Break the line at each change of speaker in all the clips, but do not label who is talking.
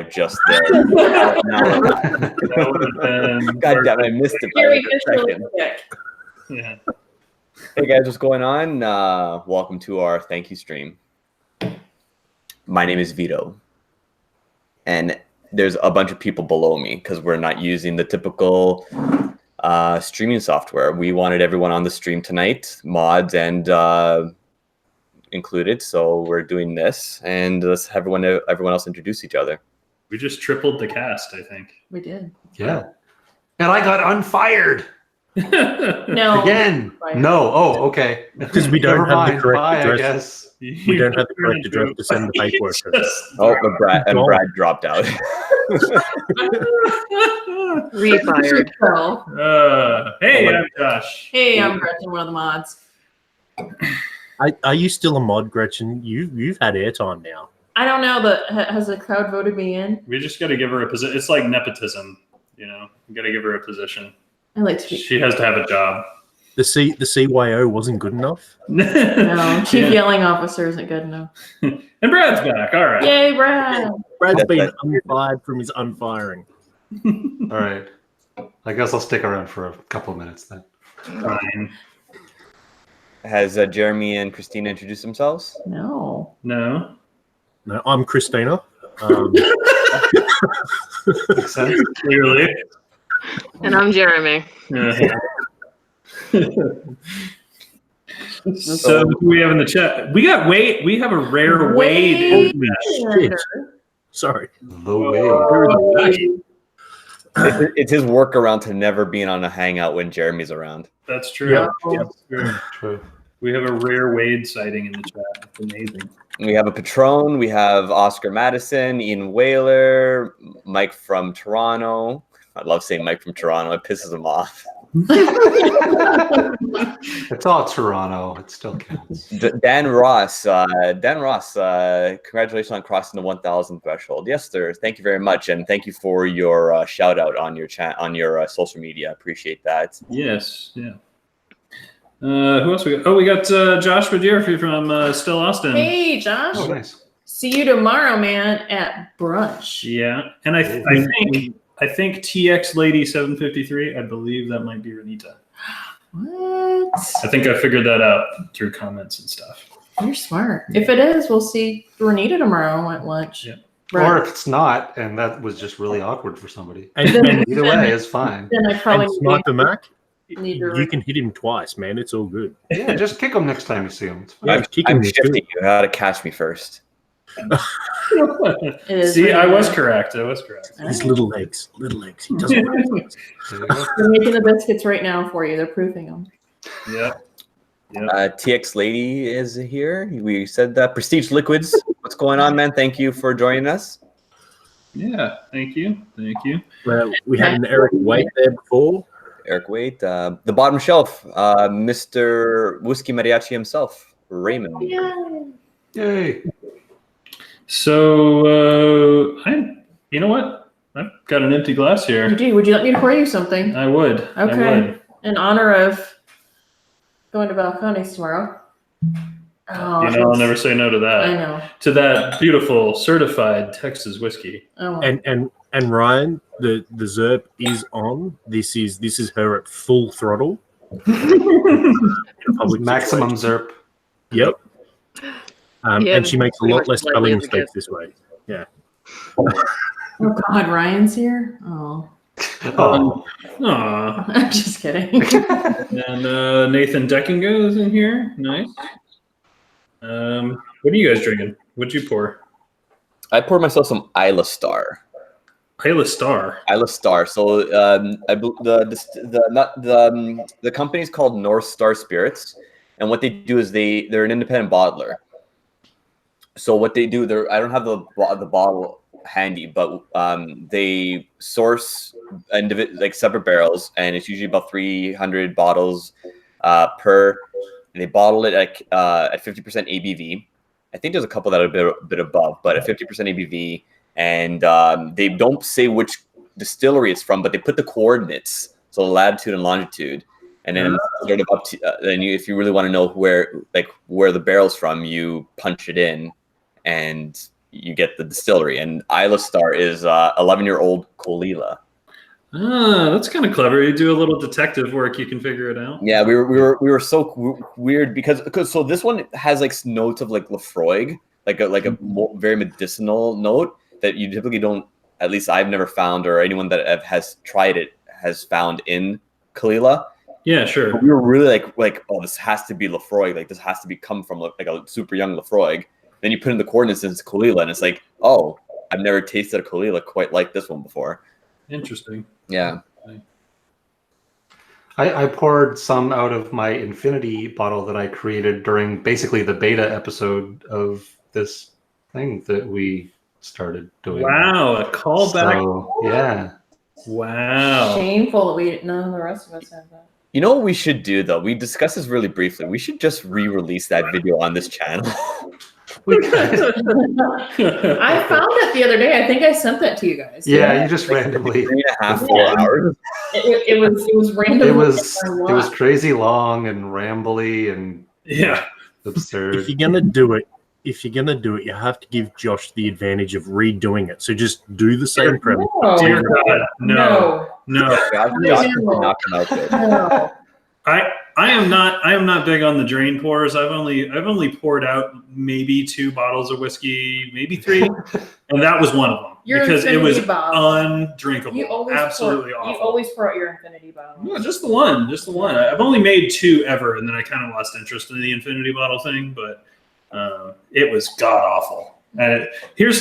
just there. God damn, I missed it by a second.
Yeah.
Hey guys, what's going on? Welcome to our thank you stream. My name is Vito, and there's a bunch of people below me because we're not using the typical streaming software. We wanted everyone on the stream tonight, mods and included, so we're doing this, and let's have everyone else introduce each other.
We just tripled the cast, I think.
We did.
Yeah. And I got unfired.
No.
Again. No. Oh, okay.
Because we don't have the correct
Bye, I
address.
guess.
We don't have the correct address to send the paperwork.
Oh, and Brad dropped out.
Refired.
Hey, I'm Josh.
Hey, I'm Gretchen, one of the mods.
Are you still a mod, Gretchen? You've had airtime now.
I don't know, but has the crowd voted me in?
We just got to give her a position. It's like nepotism, you know. We got to give her a position.
I like to be.
She has to have a job.
The CYO wasn't good enough.
No, chief yelling officer isn't good enough.
And Brad's back. All right.
Yay, Brad!
Brad's been unfired from his unfiring.
All right. I guess I'll stick around for a couple of minutes then.
Fine.
Has Jeremy and Christina introduced themselves?
No.
No.
No, I'm Christina.
Makes sense.
Clearly.
And I'm Jeremy.
Yeah. So who do we have in the chat? We got Wade. We have a rare Wade in the chat.
Sorry.
The way.
It's his workaround to never being on a hangout when Jeremy's around.
That's true.
Yeah.
That's true. We have a rare Wade sighting in the chat. It's amazing.
We have a Patron. We have Oscar Madison, Ian Whaler, Mike from Toronto. I love saying Mike from Toronto. It pisses him off.
It's all Toronto. It still counts.
Dan Ross. Congratulations on crossing the 1,000 threshold. Yes, sir. Thank you very much, and thank you for your shout out on your chat on your social media. Appreciate that.
Yes. Yeah. Who else we got? Oh, we got Josh Badierfi from Still Austin.
Hey, Josh.
Oh, nice.
See you tomorrow, man, at brunch.
Yeah, and I think TX Lady 753. I believe that might be Renita.
What?
I think I figured that out through comments and stuff.
You're smart. If it is, we'll see Renita tomorrow at lunch.
Yeah.
Or if it's not, and that was just really awkward for somebody.
And
Either way, it's fine.
Then I probably
Sniper Mac,
need to.
you can hit him twice, man. It's all good.
Yeah, just kick him next time you see him. It's fine.
Yeah, kick him
I'm
is
shifting
good.
you. How to catch me first.
It is
See, I
Renita.
was correct.
His little legs. He doesn't like legs.
There you go.
They're making the biscuits right now for you. They're proofing them.
Yeah.
TX Lady is here. We said that Prestige Liquids. What's going on, man? Thank you for joining us.
Yeah. Thank you.
Well, we had an Eric Waite there before.
Eric Waite. The bottom shelf. Mr. Whiskey Mariachi himself, Raymond.
Yay.
So you know what? I've got an empty glass here.
You do. Would you like me to pour you something?
I would.
Okay.
I would.
In honor of going to Balcones tomorrow. Oh,
You know, I'll never say no to that.
I know.
To that beautiful certified Texas whiskey.
Oh,
And Ryan, the Zerp is on. This is her at full throttle. Public
Maximum
situation.
Zerp.
Yep.
Yeah,
and she makes a
pretty
lot
much
less
like
spelling
the other
mistakes this way. Yeah.
oh God, Ryan's here. Oh,
Oh,
Aw.
I'm just kidding.
And Nathan Deckingo is in here. Nice. What are you guys drinking? What'd you pour?
I poured myself some Isla Star.
Isla Star.
Isla Star. So the company is called North Star Spirits, and what they do is they're an independent bottler. So what they do, I don't have the bottle handy, but they source like separate barrels, and it's usually about 300 bottles per. And they bottle it at 50% ABV. I think there's a couple that are a bit above, but at 50% ABV. And they don't say which distillery it's from, but they put the coordinates, so latitude and longitude, and then sort of up to. Then if you really want to know where the barrel's from, you punch it in, and you get the distillery. And Isla Star is 11-year-old Colila.
Ah, that's kind of clever. You do a little detective work, you can figure it out.
Yeah, we were so weird because so this one has like notes of like Lafroig, like a very medicinal note that you typically don't. At least I've never found, or anyone that has tried it has found in Kalila.
Yeah, sure.
But we were really like, oh, this has to be Lafroig. Like this has to be come from like a super young Lafroig. Then you put in the coordinates and it's Kalila, and it's like, oh, I've never tasted a Kalila quite like this one before.
Interesting.
Yeah.
I poured some out of my infinity bottle that I created during basically the beta episode of this thing that we started doing.
Wow, a callback.
So, yeah.
Wow.
Shameful that none of the rest of us have that.
You know what we should do though? We discussed this really briefly. We should just re-release that video on this channel.
We could.
I found it the other day. I think I sent that to you guys.
Yeah, you just randomly.
3.5, 4 hours.
It was random.
It was crazy long and rambly and
Yeah.
absurd.
If you're gonna do it, you have to give Josh the advantage of redoing it. So just do the same premise.
Dear God, no.
Josh did not come out good.
No.
I am not big on the drain pours. I've only poured out maybe 2 bottles of whiskey, maybe 3, and that was one of them because it was undrinkable. Absolutely awful.
You always pour out your infinity bottle.
No, just the one. I've only made 2 ever, and then I kind of lost interest in the infinity bottle thing. But it was god awful. You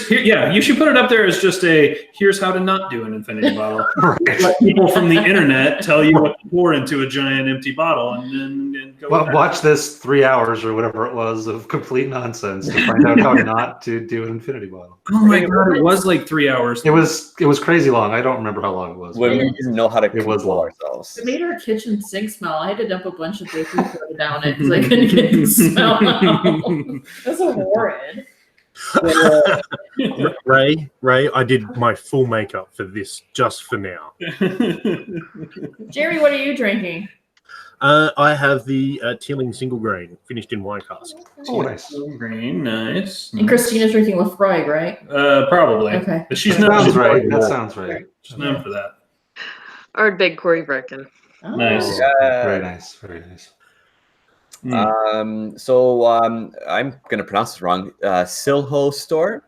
should put it up there as just here's how to not do an infinity bottle.
Right.
Let people from the internet tell you what to pour into a giant empty bottle, and then go.
Well, watch this 3 hours or whatever it was of complete nonsense to find out how not to do an infinity bottle.
Oh my god, it was like 3 hours.
It was crazy long. I don't remember how long it was.
When we didn't know how to control
long.
ourselves.
It made our kitchen sink smell. I had to dump a bunch of baking soda down it because I couldn't get the smell out. That's horrid.
Ray, I did my full makeup for this just for now.
Jerry, what are you drinking?
I have the Teeling single grain finished in wine cask.
Oh, nice.
Green, nice.
And Christina's drinking Lafroig, right?
Probably.
Okay.
But she's
That
known.
sounds right. That sounds right.
She's known for that.
Our big Corey Brecken.
Oh.
Nice.
Very nice. Very nice.
So I'm gonna pronounce this wrong. Silho store.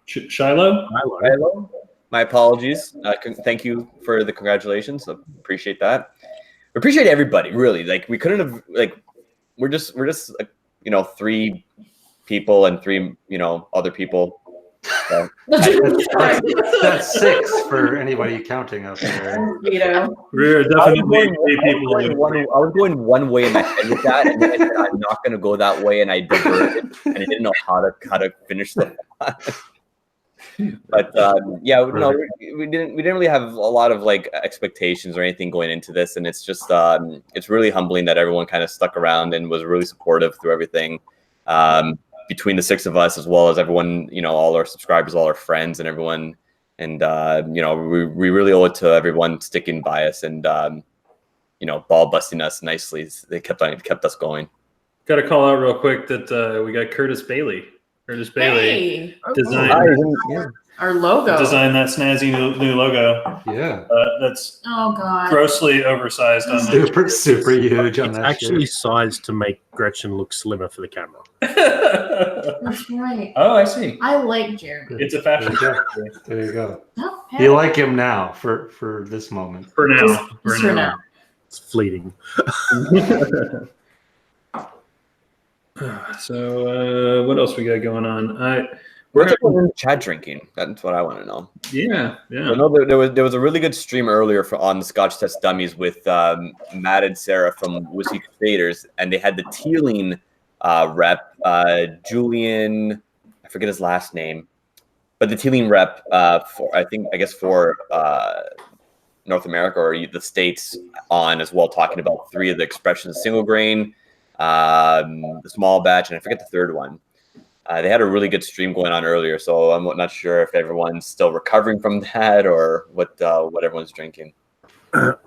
Shiloh.
Hello. My apologies. Thank you for the congratulations. I appreciate that. We appreciate everybody. Really, like we couldn't have we're just 3 people and 3 other people. So.
That's 6 for anybody counting out there.
We're definitely 3 people.
I was going one way in my head with that, and then I said I'm not going to go that way, and I diverted, and I didn't know how to finish the thought. But no, we didn't really have a lot of expectations or anything going into this, and it's just it's really humbling that everyone kind of stuck around and was really supportive through everything. Between the 6 of us, as well as everyone, all our subscribers, all our friends, and everyone, and we really owe it to everyone sticking by us and ball busting us nicely. They kept us going.
Got to call out real quick that we got Curtis Bailey. Curtis Bailey designed
our logo.
Designed that snazzy new logo.
Yeah.
That's
God.
grossly oversized on
super huge on
It's
that.
actually sized to make Gretchen look slimmer for the camera.
That's right.
Oh, I see.
I like Jeremy.
It's a fashion.
There you go.
Oh,
You like him now for this moment.
For now.
Just for now.
It's fleeting.
So what else we got going on?
Where's everyone in the chat drinking? That's what I want to know.
Yeah.
I know there was a really good stream earlier on the Scotch Test Dummies with Matt and Sarah from Whiskey Crusaders, and they had the Teeling rep, Julian, I forget his last name, but the Teeling rep for North America or the States on as well, talking about 3 of the expressions: single grain, the small batch, and I forget the third one. They had a really good stream going on earlier, so I'm not sure if everyone's still recovering from that or what everyone's drinking.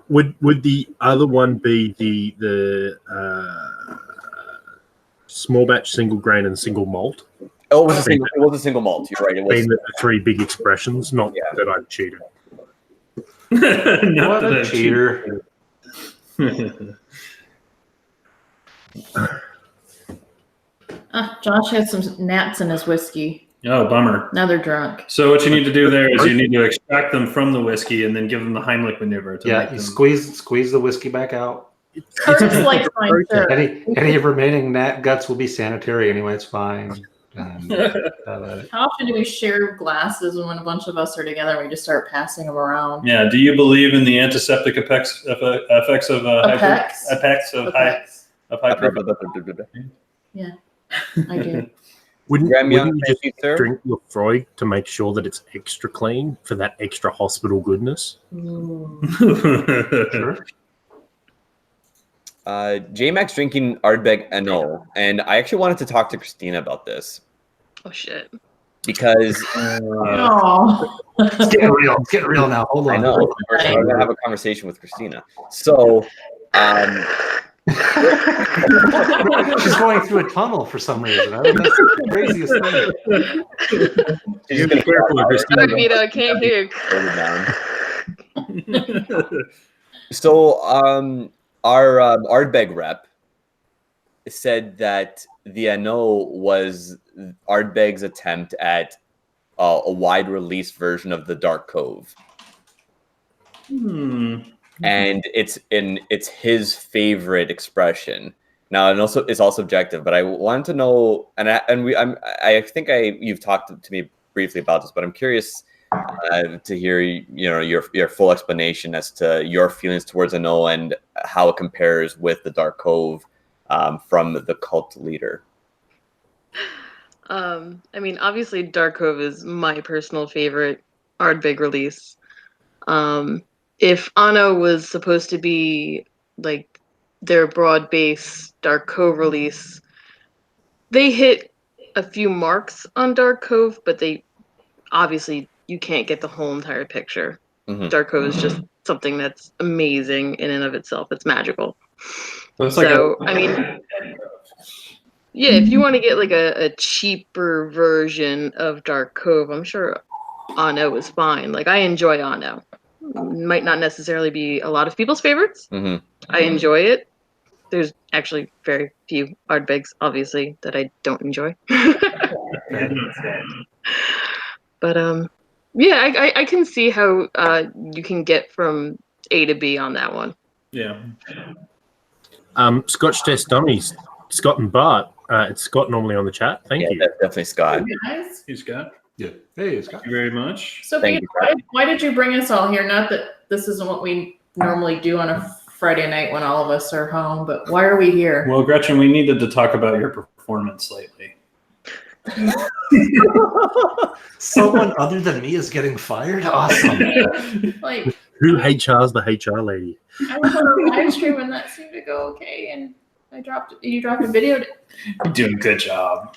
Would the other one be the small batch, single grain, and single malt?
Oh, it was a single malt. You're right. It was.
Being the three big expressions, not
Yeah.
that I've cheated.
Not
What
that
a
I've
cheater.
Josh had some gnats in his whiskey.
Oh, bummer.
Now they're drunk.
So what you need to do there is you need to extract them from the whiskey and then give them the Heimlich maneuver to make
You
them.
squeeze the whiskey back out.
Curtis likes mine too.
Any remaining gnat guts will be sanitary anyway. It's fine.
How often do we share glasses when a bunch of us are together and we just start passing them around?
Yeah. Do you believe in the antiseptic effects of
Effects?
hyper?
Yeah, I do.
Wouldn't you just
sir?
drink Lefroy to make sure that it's extra clean for that extra hospital goodness?
Sure.
J-Max drinking Ardbeg Anno, and I actually wanted to talk to Christina about this
Oh shit.
because
Oh,
It's getting real. It's getting real now. Hold on.
I know I'm gonna have a conversation with Christina. So,
She's going through a tunnel for some reason. I mean, that's the craziest thing.
she's
You
gonna
be careful with this.
Sorry, Vito, I can't hear you.
hold it down. So, our Ardbeg rep said that the Anno was Ardbeg's attempt at a wide release version of the Dark Cove. And it's his favorite expression. Now, and also it's all subjective, but I wanted to know, I think you've talked to me briefly about this, but I'm curious to hear your full explanation as to your feelings towards Anno and how it compares with the Dark Cove from the cult leader.
I mean, obviously, Dark Cove is my personal favorite Ardbeg release. If Anno was supposed to be like their broad base Dark Cove release, they hit a few marks on Dark Cove, but they obviously you can't get the whole entire picture.
Mm-hmm.
Dark Cove is just something that's amazing in and of itself. It's magical.
So
I mean, yeah, if you want to get like a cheaper version of Dark Cove, I'm sure Anno is fine. Like I enjoy Anno. Might not necessarily be a lot of people's favorites.
Mm-hmm.
I enjoy it. There's actually very few Ardbegs, obviously, that I don't enjoy. But yeah, I can see how you can get from A to B on that one.
yeah.
Scotch Test Dummies, Scott and Bart. It's Scott normally on the chat. Thank you.
That's definitely Scott.
guys.
Hey, Scott.
Yeah. Hey, Scott.
Thank you very much.
So,
Thank
Peter,
you,
why did you bring us all here? Not that this isn't what we normally do on a Friday night when all of us are home, but why are we here?
Well, Gretchen, we needed to talk about your performance lately.
Someone other than me is getting fired? Awesome.
Like,
Who HR's the HR lady?
I was on a live stream and that seemed to go okay, and you dropped a video.
You're doing a good job.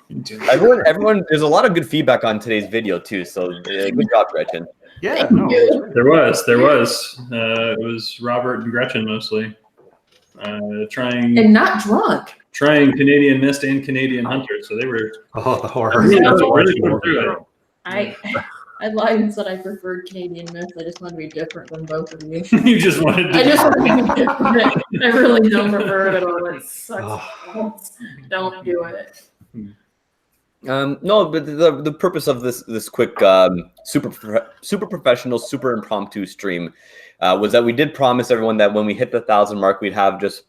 Everyone, there's a lot of good feedback on today's video too. So good job, Gretchen.
Yeah. No,
There was. It was Robert and Gretchen mostly. Trying
And not drunk.
Canadian Mist and Canadian Hunter. So they were
oh, the horror.
really
Yeah.
going through it.
I lied and said I preferred Canadian Myth. I just want to be different than both of you.
You just wanted to.
I just want to be different. I really don't prefer it at all. It sucks. Don't do it.
No, but the purpose of this quick super professional, super impromptu stream was that we did promise everyone that when we hit the 1,000 mark, we'd have just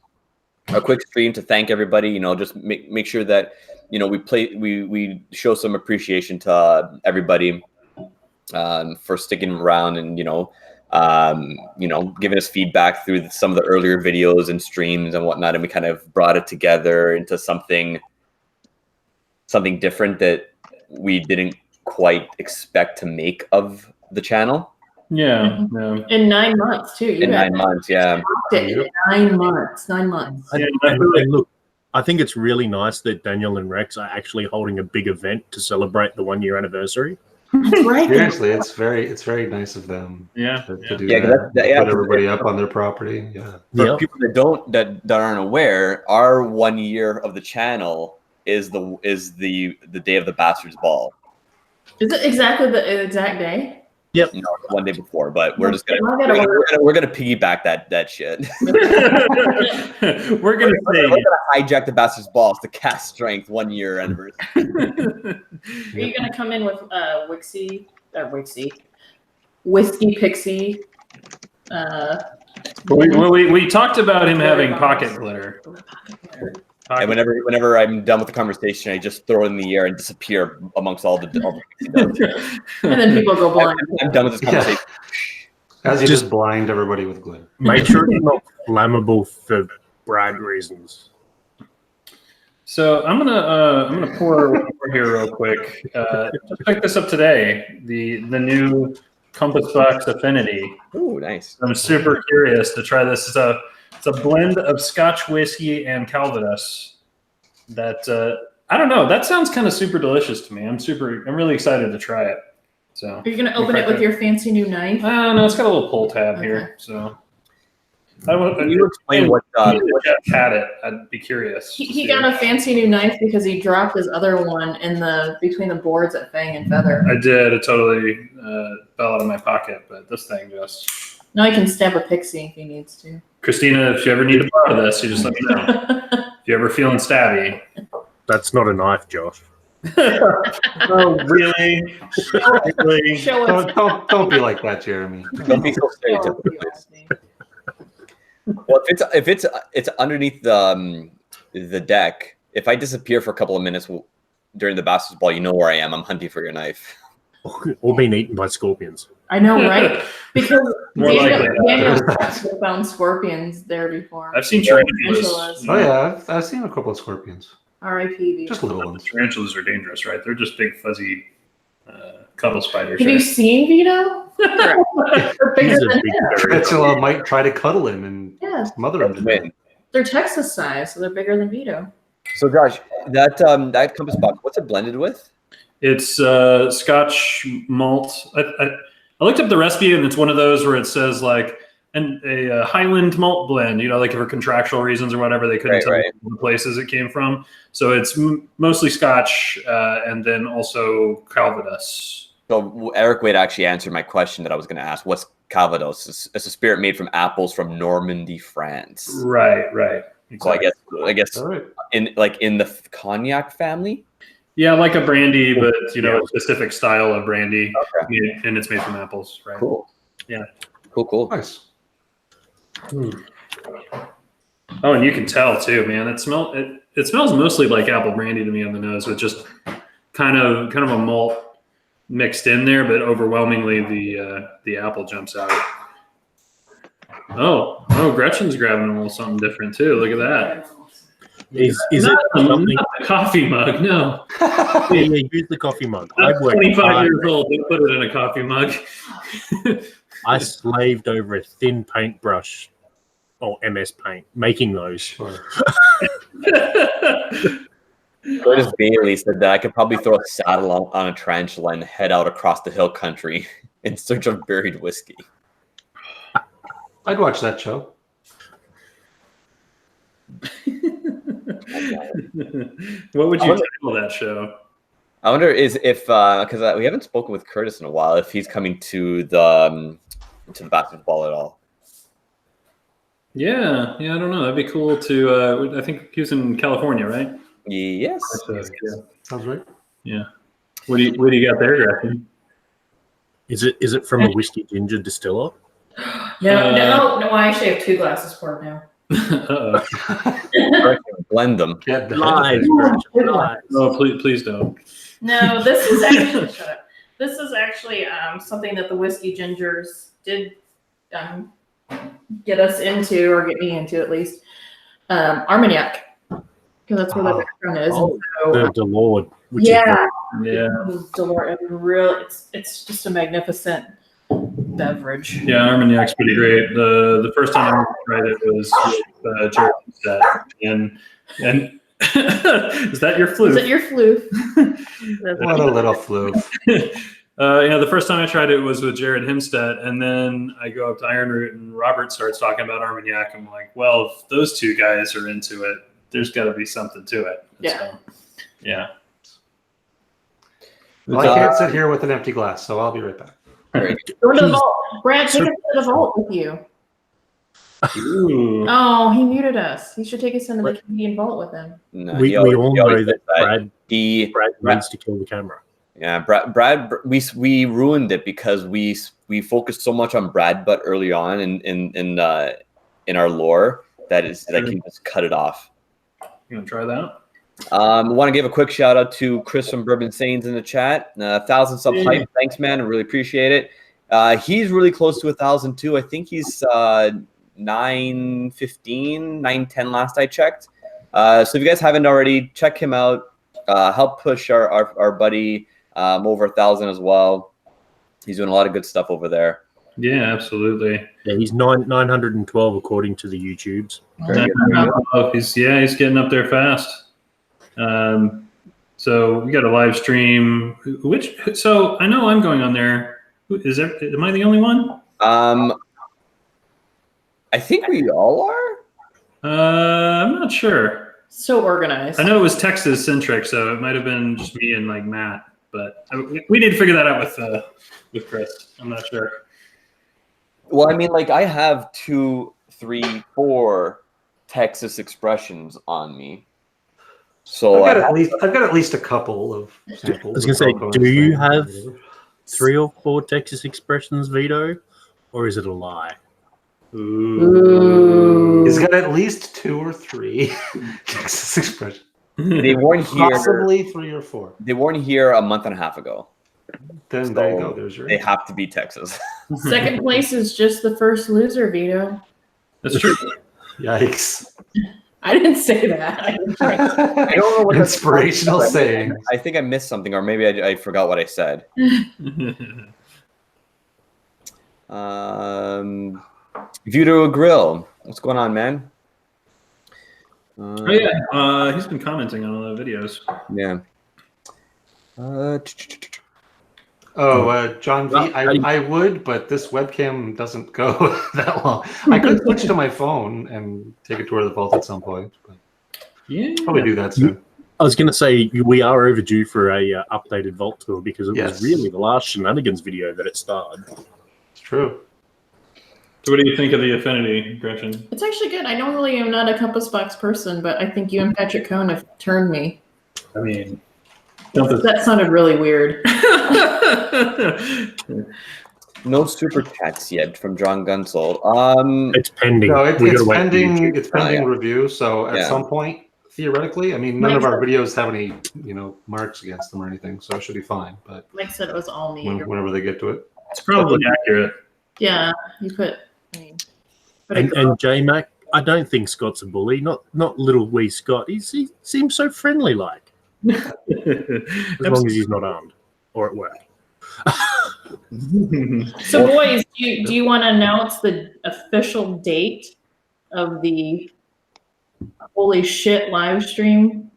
a quick stream to thank everybody. You know, just make sure that we show some appreciation to everybody for sticking around and giving us feedback through some of the earlier videos and streams and whatnot, and we kind of brought it together into something different that we didn't quite expect to make of the channel.
Yeah.
In 9 months too.
In 9 months, yeah.
In 9 months. 9 months.
And look, I think it's really nice that Daniel and Rex are actually holding a big event to celebrate the 1 year anniversary.
That's right.
Seriously, it's very nice of them
Yeah.
to do
Yeah,
that.
yeah,
Put everybody up on their property. Yeah.
For people that aren't aware, our 1 year of the channel is the day of the Bastards Ball.
Is it exactly the exact day?
No, it's one day before, but we're just gonna piggyback that shit.
We're gonna say
hijack the Bastards Ball. It's the Cask strength 1 year anniversary.
Are you gonna come in with Whiskey Pixie?
We talked about him having pocket glitter.
And whenever I'm done with the conversation, I just throw it in the air and disappear amongst all the
And then people go blind.
I'm done with this conversation.
As you just blind everybody with glitter.
Make sure it's not flammable for brand reasons.
So I'm gonna pour here real quick. Just picked this up today. The new Compass Box Affinity.
Oh, nice.
I'm super curious to try this. It's a blend of Scotch whiskey and Calvados. That I don't know. That sounds kind of super delicious to me. I'm really excited to try it. So
Are you gonna open it with your fancy new knife?
No, it's got a little pull tab here. So
Can you explain what
Jeff had it? I'd be curious.
He got a fancy new knife because he dropped his other one in between the boards at Fang and Feather.
I did. It totally fell out of my pocket, but this thing just.
Now he can stab a pixie if he needs to.
Christina, if you ever need to borrow this, you just let me know. If you're ever feeling stabby.
That's not a knife, Josh.
Oh, really? Really?
Show us.
Don't be like that, Jeremy.
Don't be so stereotypical. Well, if it's underneath the deck, if I disappear for a couple of minutes during the Bastards Ball, you know where I am. I'm hunting for your knife.
Or being eaten by scorpions.
I know, right? Because
More likely.
Daniel found scorpions there before.
I've seen tarantulas.
Oh yeah, I've seen a couple of scorpions.
R.I.P.
Just little ones.
Tarantulas are dangerous, right? They're just big, fuzzy cuddle spiders.
Have you seen Vito? They're bigger than him.
Tarantula might try to cuddle him and
Yeah.
mother him.
Win.
They're Texas size, so they're bigger than Vito.
So, Josh, that Compass Box, what's it blended with?
It's Scotch malt. I looked up the recipe, and it's one of those where it says like a Highland malt blend. You know, like for contractual reasons or whatever, they couldn't tell the places it came from. So it's mostly Scotch, and then also Calvados. So
Eric Wade actually answered my question that I was going to ask. What's Calvados? It's a spirit made from apples from Normandy, France.
Right. Exactly.
So I guess
All right.
in the cognac family.
Yeah, like a brandy, but a specific style of brandy,
Okay.
and it's made from apples, right?
Cool.
Yeah.
Cool.
Nice.
Oh, and you can tell too, man. It smells mostly like apple brandy to me on the nose, with just kind of a malt mixed in there, but overwhelmingly the apple jumps out. Oh, Gretchen's grabbing a little something different too. Look at that.
Is
not
it something?
not a coffee mug? No.
Yeah, use the coffee mug.
I'm
I've worked
25
hard.
years old. They put it in a coffee mug.
I slaved over a thin paintbrush or MS Paint making those.
Sure.
Curtis Bailey said that I could probably throw a saddle on a tarantula and head out across the hill country in search of buried whiskey.
I'd watch that show.
What would you title that show?
I wonder if because we haven't spoken with Curtis in a while, if he's coming to the Bastards Ball at all.
Yeah, I don't know. That'd be cool to. I think he was in California, right?
Yes.
Yeah.
Sounds right.
Yeah. What do you got there, Grafton?
Is it from a whiskey ginger distiller?
No. I actually have 2 glasses poured now.
Blend them.
Lies. Lies.
No, please don't.
No, this is actually shut up. This is actually something that the whiskey gingers did get us into, or get me into at least. Armagnac, because that's where the background is.
Oh,
and so,
the Delord.
Yeah.
Delord, it's just a magnificent beverage.
Yeah, Armagnac's pretty great. The first time I tried it was with Jared Set, and is that your flute?
Is it your flute?
What a little fluke.
The first time I tried it was with Jared Himstead, and then I go up to Iron Root and Robert starts talking about Armagnac. I'm like, well, if those two guys are into it, there's got to be something to it.
Yeah.
Yeah.
Well, I can't sit here with an empty glass, so I'll be right back.
Go to the vault. Brad, take us to the vault with you.
Ooh.
Oh, he muted us. He should take us into the Canadian vault with him.
No,
We
he
all know
always
that
does
Brad
Brad
needs to kill the camera.
Yeah, Brad, we ruined it because we focused so much on Brad Butt early on in our lore that he just cut it off.
You want to try that?
I want to give a quick shout out to Chris from Bourbon Sains in the chat. 1,000 sub hype. Thanks, man. I really appreciate it. He's really close to 1,000 too. I think he's 915, 910 last I checked. So if you guys haven't already, check him out. Help push our buddy over 1,000 as well. He's doing a lot of good stuff over there.
Yeah, absolutely.
Yeah, he's 912 according to the YouTubes.
He's getting up there fast. So we got a live stream. So I know I'm going on there. Am I the only one?
I think we all are.
I'm not sure.
So organized.
I know it was Texas centric, so it might have been just me and like Matt. But we need to figure that out with Chris. I'm not sure.
Well, I mean, like I have 2, 3, 4 Texas expressions on me. So
I've got at least a couple of samples.
I was going to say, do you have 3 or 4 Texas expressions, Vito, or is it a lie?
Ooh.
He's got at least 2 or 3 Texas expressions.
They weren't here.
Possibly 3 or 4.
They weren't here a month and a half ago.
Then there you go. There's your.
They have to be Texas.
Second place is just the first loser, Vito.
That's true.
Yikes!
I didn't say that. I
I don't know what
inspirational saying.
I think I missed something, or maybe I forgot what I said. Vito Grill, what's going on, man?
Oh yeah, he's been commenting on all the videos.
Yeah.
John V, I would, but this webcam doesn't go that long. I could switch to my phone and take a tour of the vault at some point. But
Yeah,
probably do that soon.
I was going to say we are overdue for a updated vault tour because it was really the last shenanigans video that it started.
It's true.
So what do you think of the Affinity, Gretchen?
It's actually good. I normally am not a Compass Box person, but I think you and Patrick Cohn have turned me.
I mean,
that sounded really weird.
No super chats yet from John Gunsel.
It's pending.
No, it's pending.
YouTube.
It's pending review. So at some point, theoretically, I mean, none of our videos have any, marks against them or anything, so it should be fine. But
Mike said it was all me.
whenever they get to it,
it's probably accurate.
Yeah, you put.
And J-Mac, I don't think Scott's a bully. Not little wee Scott. He seems so friendly, like. As long as he's not armed or at work.
So, boys, do you want to announce the official date of the holy shit live stream?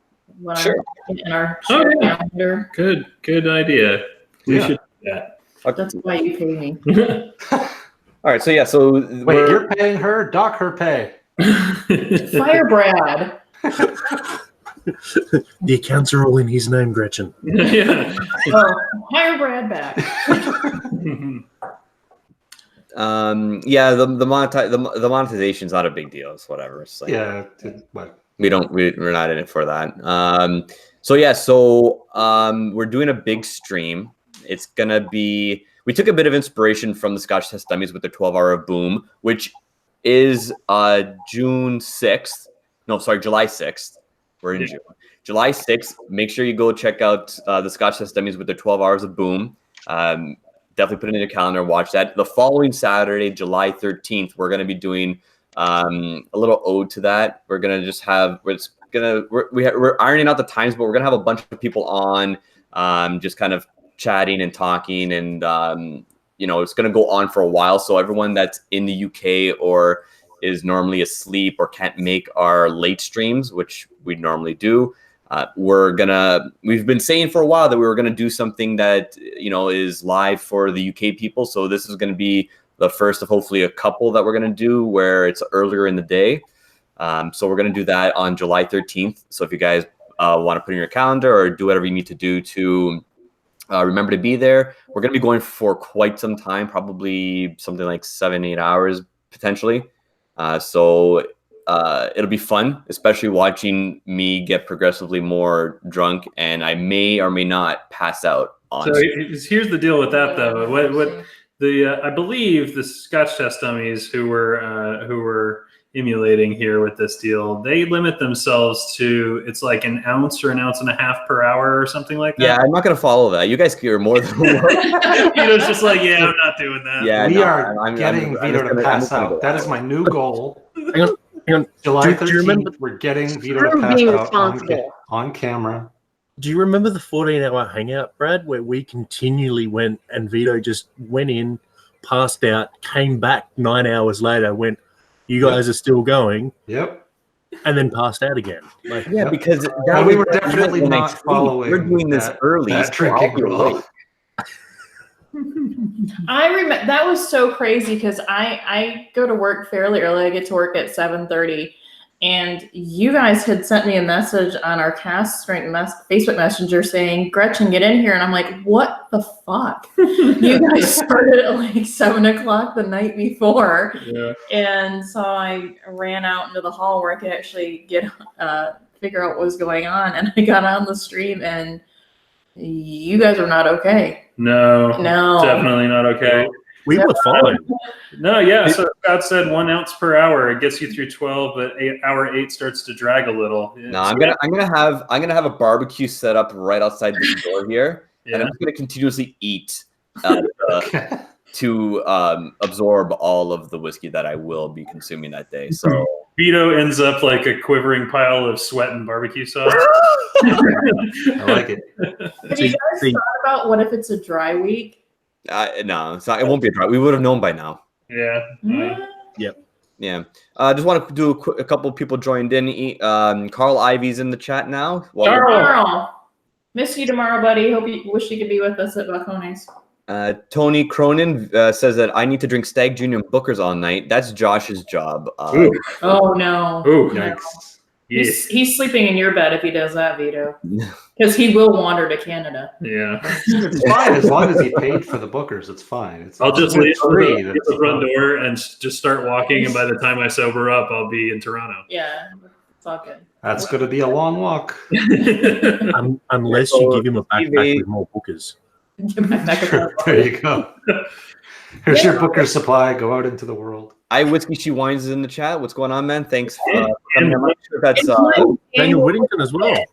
Sure.
In our calendar.
Good idea. We should do that.
That's why you pay me.
All right, so
wait, you're paying her? Dock her pay.
Fire Brad.
The accounts are all in his name, Gretchen.
Yeah.
Hire Brad back.
The monetization's not a big deal. It's whatever. It's like, we're not in it for that. We're doing a big stream. It's gonna be. We took a bit of inspiration from the Scotch Test Dummies with the 12-hour of Boom, which is July 6th. We're in June. July 6th. Make sure you go check out the Scotch Test Dummies with the 12 hours of Boom. Definitely put it in your calendar and watch that. The following Saturday, July 13th, we're going to be doing a little ode to that. We're going to just have we're ironing out the times, but we're going to have a bunch of people on, just kind of chatting and talking, and it's going to go on for a while. So everyone that's in the UK or is normally asleep or can't make our late streams, which we normally do, we've been saying for a while that we were gonna do something that is live for the UK people. So this is gonna be the first of hopefully a couple that we're gonna do where it's earlier in the day. So we're gonna do that on July 13th. So if you guys want to put in your calendar or do whatever you need to do to remember to be there. We're going to be going for quite some time, probably something like 7-8 hours potentially. So it'll be fun, especially watching me get progressively more drunk, and I may or may not pass out on.
So here's the deal with that, though. What the I believe the Scotch test dummies who were emulating here with this deal, they limit themselves to, it's like an ounce or an ounce and a half per hour or something like that.
Yeah, I'm not going to follow that. You guys are more than
Vito's just like, yeah, I'm not doing that.
Yeah, we are getting Vito to pass out. That is my new goal.
Hang on.
July
Do you remember?
13th, we're getting Vito to pass out on camera.
Do you remember the 14-hour hangout, Brad, where we continually went and Vito just went in, passed out, came back 9 hours later, went, "You guys are still going,"
Yep,
and then passed out again. Like,
yeah, because
we were definitely not following.
We're doing this early.
That drinking rule.
I remember that was so crazy because I go to work fairly early. I get to work at 7:30, and you guys had sent me a message on our Cask Facebook Messenger saying, "Gretchen, get in here," and I'm like, "What the fuck?" You guys started at like 7 o'clock the night before, and so I ran out into the hall where I could actually figure out what was going on, and I got on the stream, and you guys are not okay.
No, definitely not okay.
We were fine.
No, yeah. So Scott said 1 ounce per hour. It gets you through 12, but hour 8 starts to drag a little.
No, I'm gonna have a barbecue set up right outside the door here, and I'm just gonna continuously eat to absorb all of the whiskey that I will be consuming that day. So
Vito ends up like a quivering pile of sweat and barbecue sauce.
I like it.
Have you guys thought about what if it's a dry week?
No, it's not. It won't be a dry. We would have known by now.
Yeah.
Yep.
Yeah. Just want to do a couple people joined in. Carl Ivy's in the chat now.
Carl, miss you tomorrow, buddy. Wish you could be with us at Balcones.
Tony Cronin says that I need to drink Stag Junior and Booker's all night. That's Josh's job.
Oh no!
Ooh,
no.
yikes.
He's sleeping in your bed if he does that, Vito. Because he will wander to Canada.
Yeah.
It's fine as long as he paid for the Bookers. It's fine.
I'll just leave the front door and just start walking, and by the time I sober up, I'll be in Toronto.
Yeah, it's all good.
That's going to be a long walk.
Unless you give him a backpack with more Bookers.
There you go. Here's your Booker supply. Go out into the world.
Whiskey She Wines is in the chat. What's going on, man? Thanks for coming. I'm not sure if that's
Daniel Whittington as well.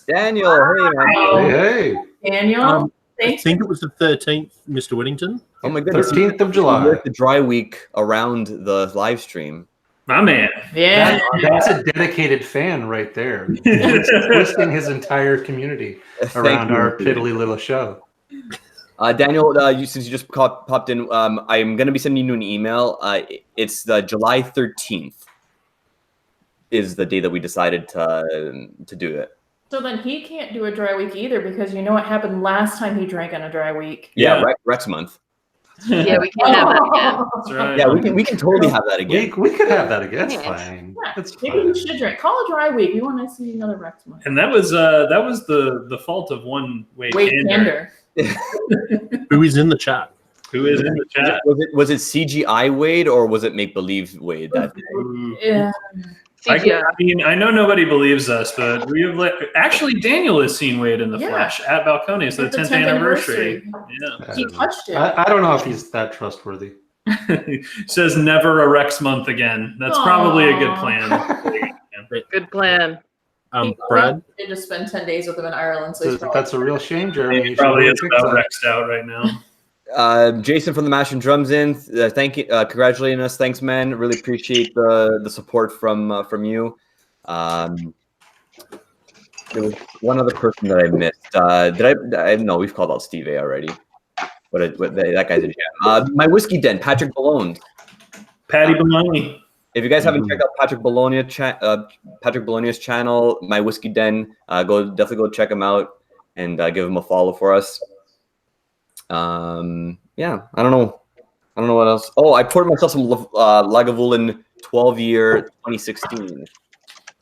Daniel, hey, man.
Hey.
Daniel,
I think it was the 13th, Mr. Whittington.
Oh my goodness.
13th of July.
The dry week around the live stream.
My man.
Yeah.
That's a dedicated fan right there. Twisting his entire community around our piddly little show.
Daniel, since you just popped in, I'm going to be sending you an email. It's the July 13th is the day that we decided to do it.
So then he can't do a dry week either because you know what happened last time he drank on a dry week.
Yeah. Rex month.
Yeah, we can have that again.
That's right.
Yeah, we can totally have that again.
We could have that again. It's fine.
Yeah,
It's
maybe
fine.
we should drink. Call a dry week. We want to see another Rex month.
And that was the fault of one Wade Kander.
Who is in the chat?
Who is in the chat?
Was it CGI Wade or was it make believe Wade that day?
Yeah.
I know nobody believes us, but we have actually Daniel has seen Wade in the flesh at Balcones, the 10th anniversary. Yeah,
he touched it.
I don't know if he's that trustworthy.
Says never a Rex month again. That's probably a good plan.
Good plan.
Brad?
They just spent 10 days with him in Ireland. So
that's a real shame, Jeremy.
He probably is about Rexed out right now.
Jason from the Mash and Drums in. Thank you, congratulating us. Thanks, man. Really appreciate the support from you. There was one other person that I missed. I know we've called out Steve A already. That guy's a jam. My Whiskey Den, Patrick Bologna.
Patty Bologna.
If you guys haven't checked out Patrick Bologna's channel, My Whiskey Den, definitely go check him out and give him a follow for us. Yeah, I don't know what else. Oh, I poured myself some Lagavulin 12-year 2016.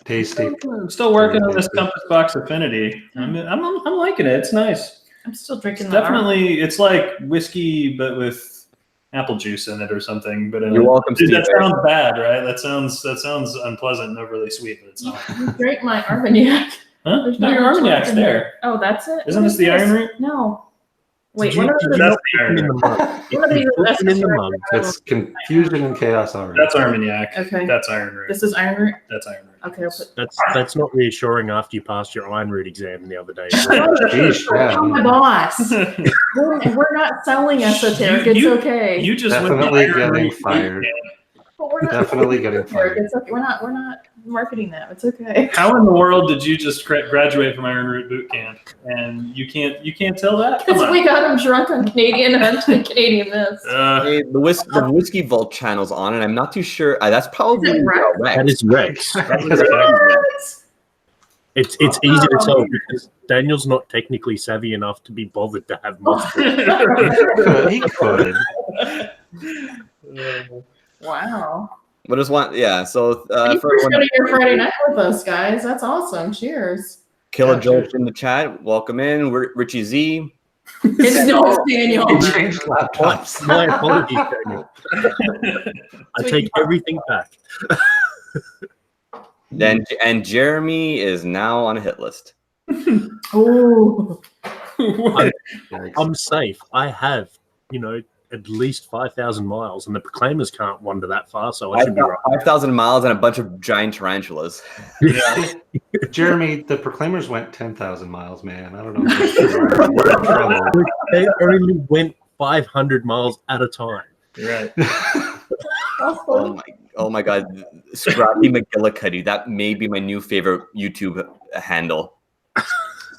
Tasty.
I'm still working on this Compass Box Affinity. I'm liking it. It's nice.
I'm still drinking
It's
the
definitely, it's like whiskey, but with apple juice in it or something. But
You're welcome,
dude,
Steve.
that sounds bad, right? That sounds unpleasant and overly sweet, but it's not.
You drank my Armagnac.
Huh?
There's
No,
not
your
much
Armagnac's
left in
there.
Oh, that's it?
Isn't
What
this
is
the Iron Root?
No. Wait,
Did you-
what
did
are
you
That's
not
the
put them in
Iron
the
Root.
mug?
What are these?
Put them in the mug.
It's confusion and chaos already.
That's Armagnac.
Okay.
That's Iron Root.
This is Iron Root?
That's Iron Root.
Okay, I'll put
That's not reassuring after you passed your Iron Root exam the other day.
Sheesh, yeah.
Oh my boss. We're not selling esoteric. It's okay.
You just
Definitely
went to Iron
getting
Root
fired.
But we're not
Definitely
selling
getting
esoteric.
fired.
It's okay. We're not marketing that. It's okay.
How in the world did you just graduate from Iron Root boot camp and you can't tell that? Come
Because
on.
we got him drunk on Canadian Hunt and Canadian Mist.
Hey, the whiskey vault channel's on, and I'm not too sure. That's probably
Is it Rex?
Rex.
That is Rex.
What?
It's easy to tell because Daniel's not technically savvy enough to be bothered to have multiple.
He could.
Wow.
But just want, yeah. So
You
for
for
everyone,
spending your Friday night with us, guys. That's awesome. Cheers.
Killer
Yeah,
George in the chat, welcome in. Richie Z.
It's no Daniel.
He changed laptops.
My apologies, Daniel. I take everything back.
Then and Jeremy is now on a hit list.
Oh.
I'm safe. I have, at least 5,000 miles, and the Proclaimers can't wander that far, so I
I've
should be
got
right.
5,000 miles and a bunch of giant tarantulas.
Yeah.
Jeremy, the Proclaimers went 10,000 miles, man. I don't know. We're in trouble.
They only went 500 miles at a time.
You're right.
Oh my God, Scrappy McGillicuddy. That may be my new favorite YouTube handle.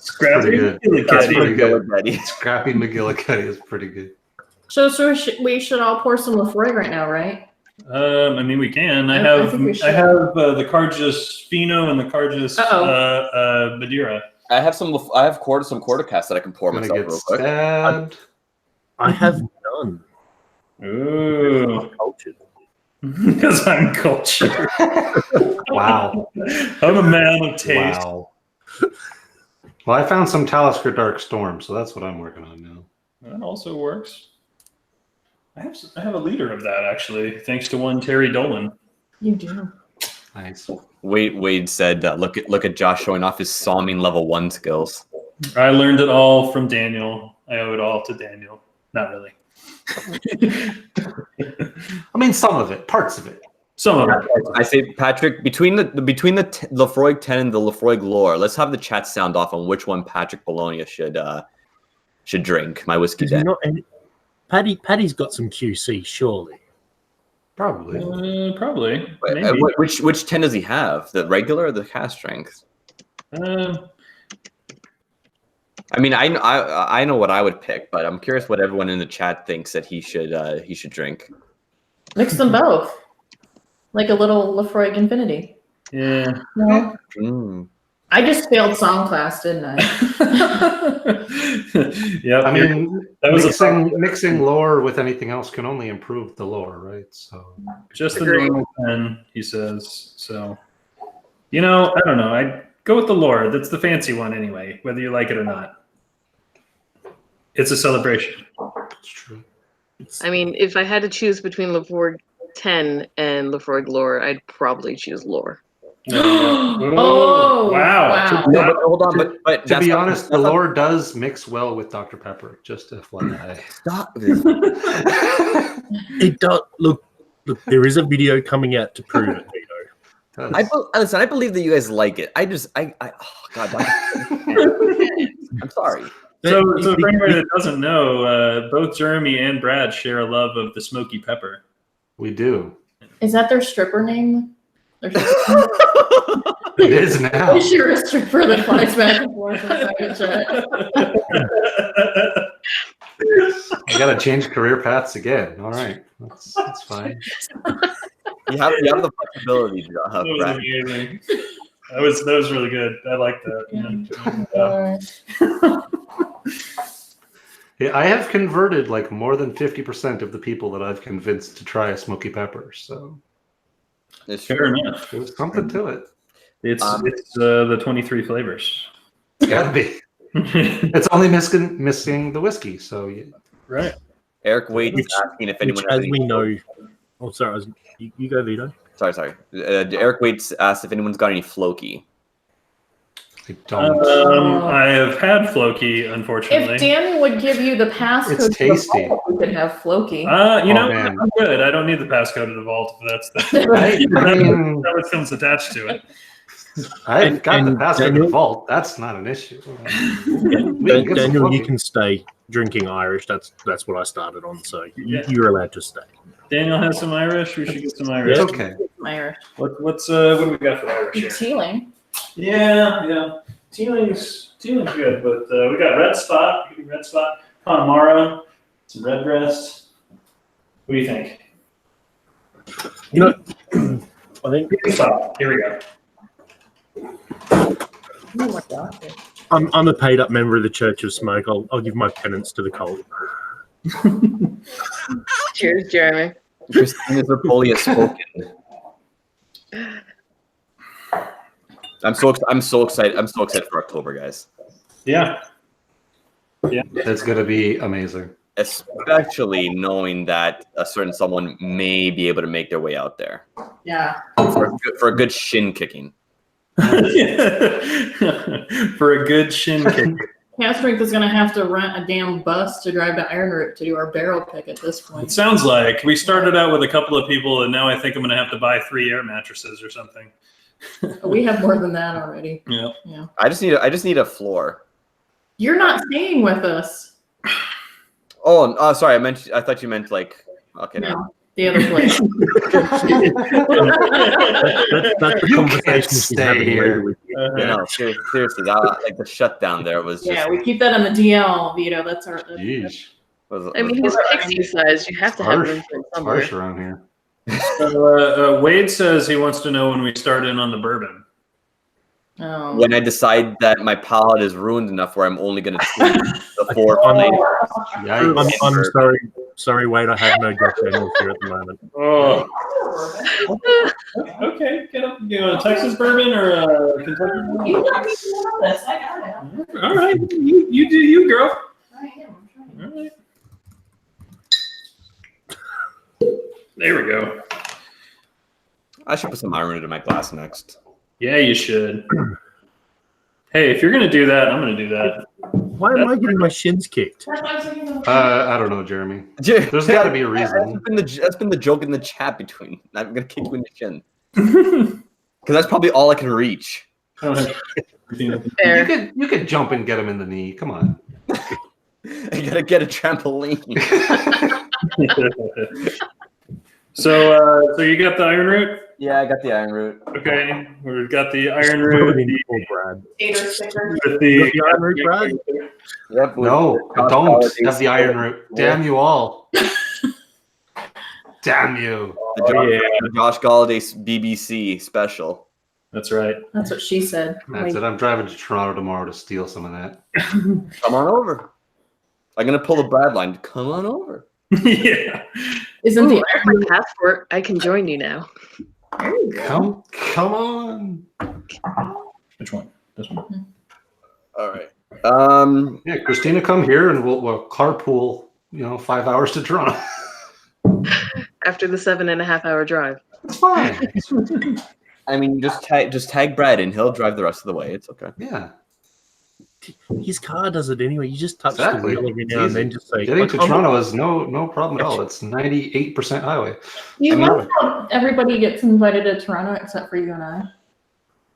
Scrappy
pretty good.
McGillicuddy.
That's pretty good.
McGillicuddy.
Scrappy McGillicuddy is pretty good.
So we should all pour some Lefroy right now, right?
I mean, we can. I
I
have
think we should.
the Cargis Fino and the Cargis
Uh-oh.
Madeira.
I have some quartercasts that I can pour
Gonna
myself
get
real quick.
stabbed.
I have none.
Ooh,
Cultured.
because I'm cultured.
Wow.
I'm a man of taste.
Wow. Well, I found some Talisker Dark Storm, so that's what I'm working on now.
That also works. I have a liter of that actually, thanks to one Terry Dolan.
You do.
Nice.
Wade said, "Look at Josh showing off his psalming level 1 skills."
I learned it all from Daniel. I owe it all to Daniel. Not really.
I mean, some of it, parts of it.
Some of it.
I say, Patrick, between the Lefroy 10 and the Lefroy Glore, let's have the chat sound off on which one Patrick Bologna should drink. My whiskey den.
Paddy's got some QC, surely.
Probably.
Probably.
Wait,
Maybe.
which 10 does he have? The regular or the cast strength? I mean, I know what I would pick, but I'm curious what everyone in the chat thinks that he should drink.
Mix them both. Like a little Lefroy Infinity.
Yeah.
No?
Mm.
I just failed song class, didn't I?
Yep.
I mean,
that was
mixing lore with anything else can only improve the lore, right? So
just the
Agreed.
normal 10, he says. So, I don't know. I'd go with the lore. That's the fancy one anyway, whether you like it or not. It's a celebration.
it's true.
I mean, if I had to choose between Lefroy 10 and Lefroy Lore, I'd probably choose Lore.
Oh, wow.
No, but hold on, but
To
that's
be
not-
honest, the
that's not-
lore does mix well with Dr. Pepper. Just FYI.
Stop this.
It does. Look, there is a video coming out to prove it, Vito.
Does.
I believe that you guys like it. Oh God, I'm sorry.
So for anybody that doesn't know, both Jeremy and Brad share a love of the smoky pepper.
We do.
Is that their stripper name?
It is now.
Is you're a stripper that flies back and forth from private jet?
I gotta change career paths again. All right, that's fine.
You have the flexibility,
That was
Brad.
amazing. That was really good. I like that. Yeah.
Yeah, I have converted like more than 50% of the people that I've convinced to try a smoky pepper. So
It's
Fair
true.
enough.
there's something to it.
It's the 23 flavors.
It's gotta be. It's only missing the whiskey. So
Right.
Eric Wade's asking if anyone has
as
any
we know. Oh, sorry. You go, Vito.
Sorry. Eric Wade's asked if anyone's got any Floki.
I don't.
I have had Floki, unfortunately.
If Danny would give you the passcode,
It's tasty.
we could have Floki.
Man.
I'm good. I don't need the passcode to the vault. If that's the
I mean,
that what comes attached to it.
I've got the
and
password to
Daniel-
the vault. That's not an issue.
Daniel, you can stay drinking Irish. That's what I started on. So you're allowed to stay.
Daniel has some Irish. We should get some Irish.
It's okay.
Irish.
What do we got for Irish here?
Teeling.
Yeah. Tealing's good, but we got Red Spot. We can do Red Spot. Connemara. Some Redbreast. What do you think?
I think
Red Spot. Here we go.
Oh my God.
I'm a paid up member of the Church of Smoke. I'll give my penance to the cult.
Cheers, Jeremy.
Christina Zerpoli has spoken. I'm so excited. I'm so excited for October, guys.
Yeah.
It's gonna be amazing.
Especially knowing that a certain someone may be able to make their way out there
Yeah.
for a good shin kicking.
For a good shin kick.
Cask Strength is going to have to rent a damn bus to drive to Iron Root to do our barrel pick at this
It
point.
sounds like we started out with a couple of people, and now I think I'm going to have to buy 3 air mattresses or something.
We have more than that already.
Yeah.
Yeah.
I just need a floor.
You're not staying with us.
Oh, sorry. I thought you meant like. Okay.
No, the other place.
That's the
You
conversation
can't
she's
stay
having
here.
later with you.
No, seriously, that, like the shutdown there was just.
Yeah, we keep that on the DL, Vito. That's our.
Yeesh.
I mean, he's pixie sized. You have to have him
It's
somewhere.
harsh around here.
So, Wade says he wants to know when we start in on the bourbon.
Oh.
When I decide that my palate is ruined enough where I'm only going to drink the 4 flavors.
Yikes.
I'm sorry, Wade. I have no Jack Daniels here at the moment.
Oh. Okay, get up. You want a Texas bourbon or a Kentucky bourbon?
You got me on this. I got it.
All right, you do you, girl.
I am. I'm trying.
All right. There we go.
I should put some iron into my glass next.
Yeah, you should. Hey, if you're gonna do that, I'm gonna do that.
Why am I getting my shins kicked?
I don't know, Jeremy. There's got to be a reason.
That's been the joke in the chat between. I'm going to kick you in the shin. Because that's probably all I can reach.
Fair.
You could jump and get him in the knee. Come on.
I got to get a trampoline.
So you got the iron root?
Yeah, I got the iron root.
Okay, we've got the iron root
Brad.
Tater sticker.
with the
Iron root, Brad?
Yep.
No, I don't have the iron root. Damn you all. Damn you.
The Josh Galladay BBC special.
That's right.
That's what she said.
That's it. I'm driving to Toronto tomorrow to steal some of that.
Come on over. I'm going to pull the Brad line. Come on over.
Yeah.
Isn't
Ooh,
the
I have my passport. I can join you now.
Come on.
Which one? This one.
All right.
Yeah, Christina, come here and we'll carpool. 5 hours to Toronto.
After the 7.5 hour drive.
It's fine.
I mean, just tag Brad and he'll drive the rest of the way. It's okay.
Yeah.
His car does it anyway. You just touch
Exactly.
the wheel every now and then. Just say,
Getting to Toronto is no problem at all. It's 98% highway.
You
I mean-
like how everybody gets invited to Toronto except for you and I.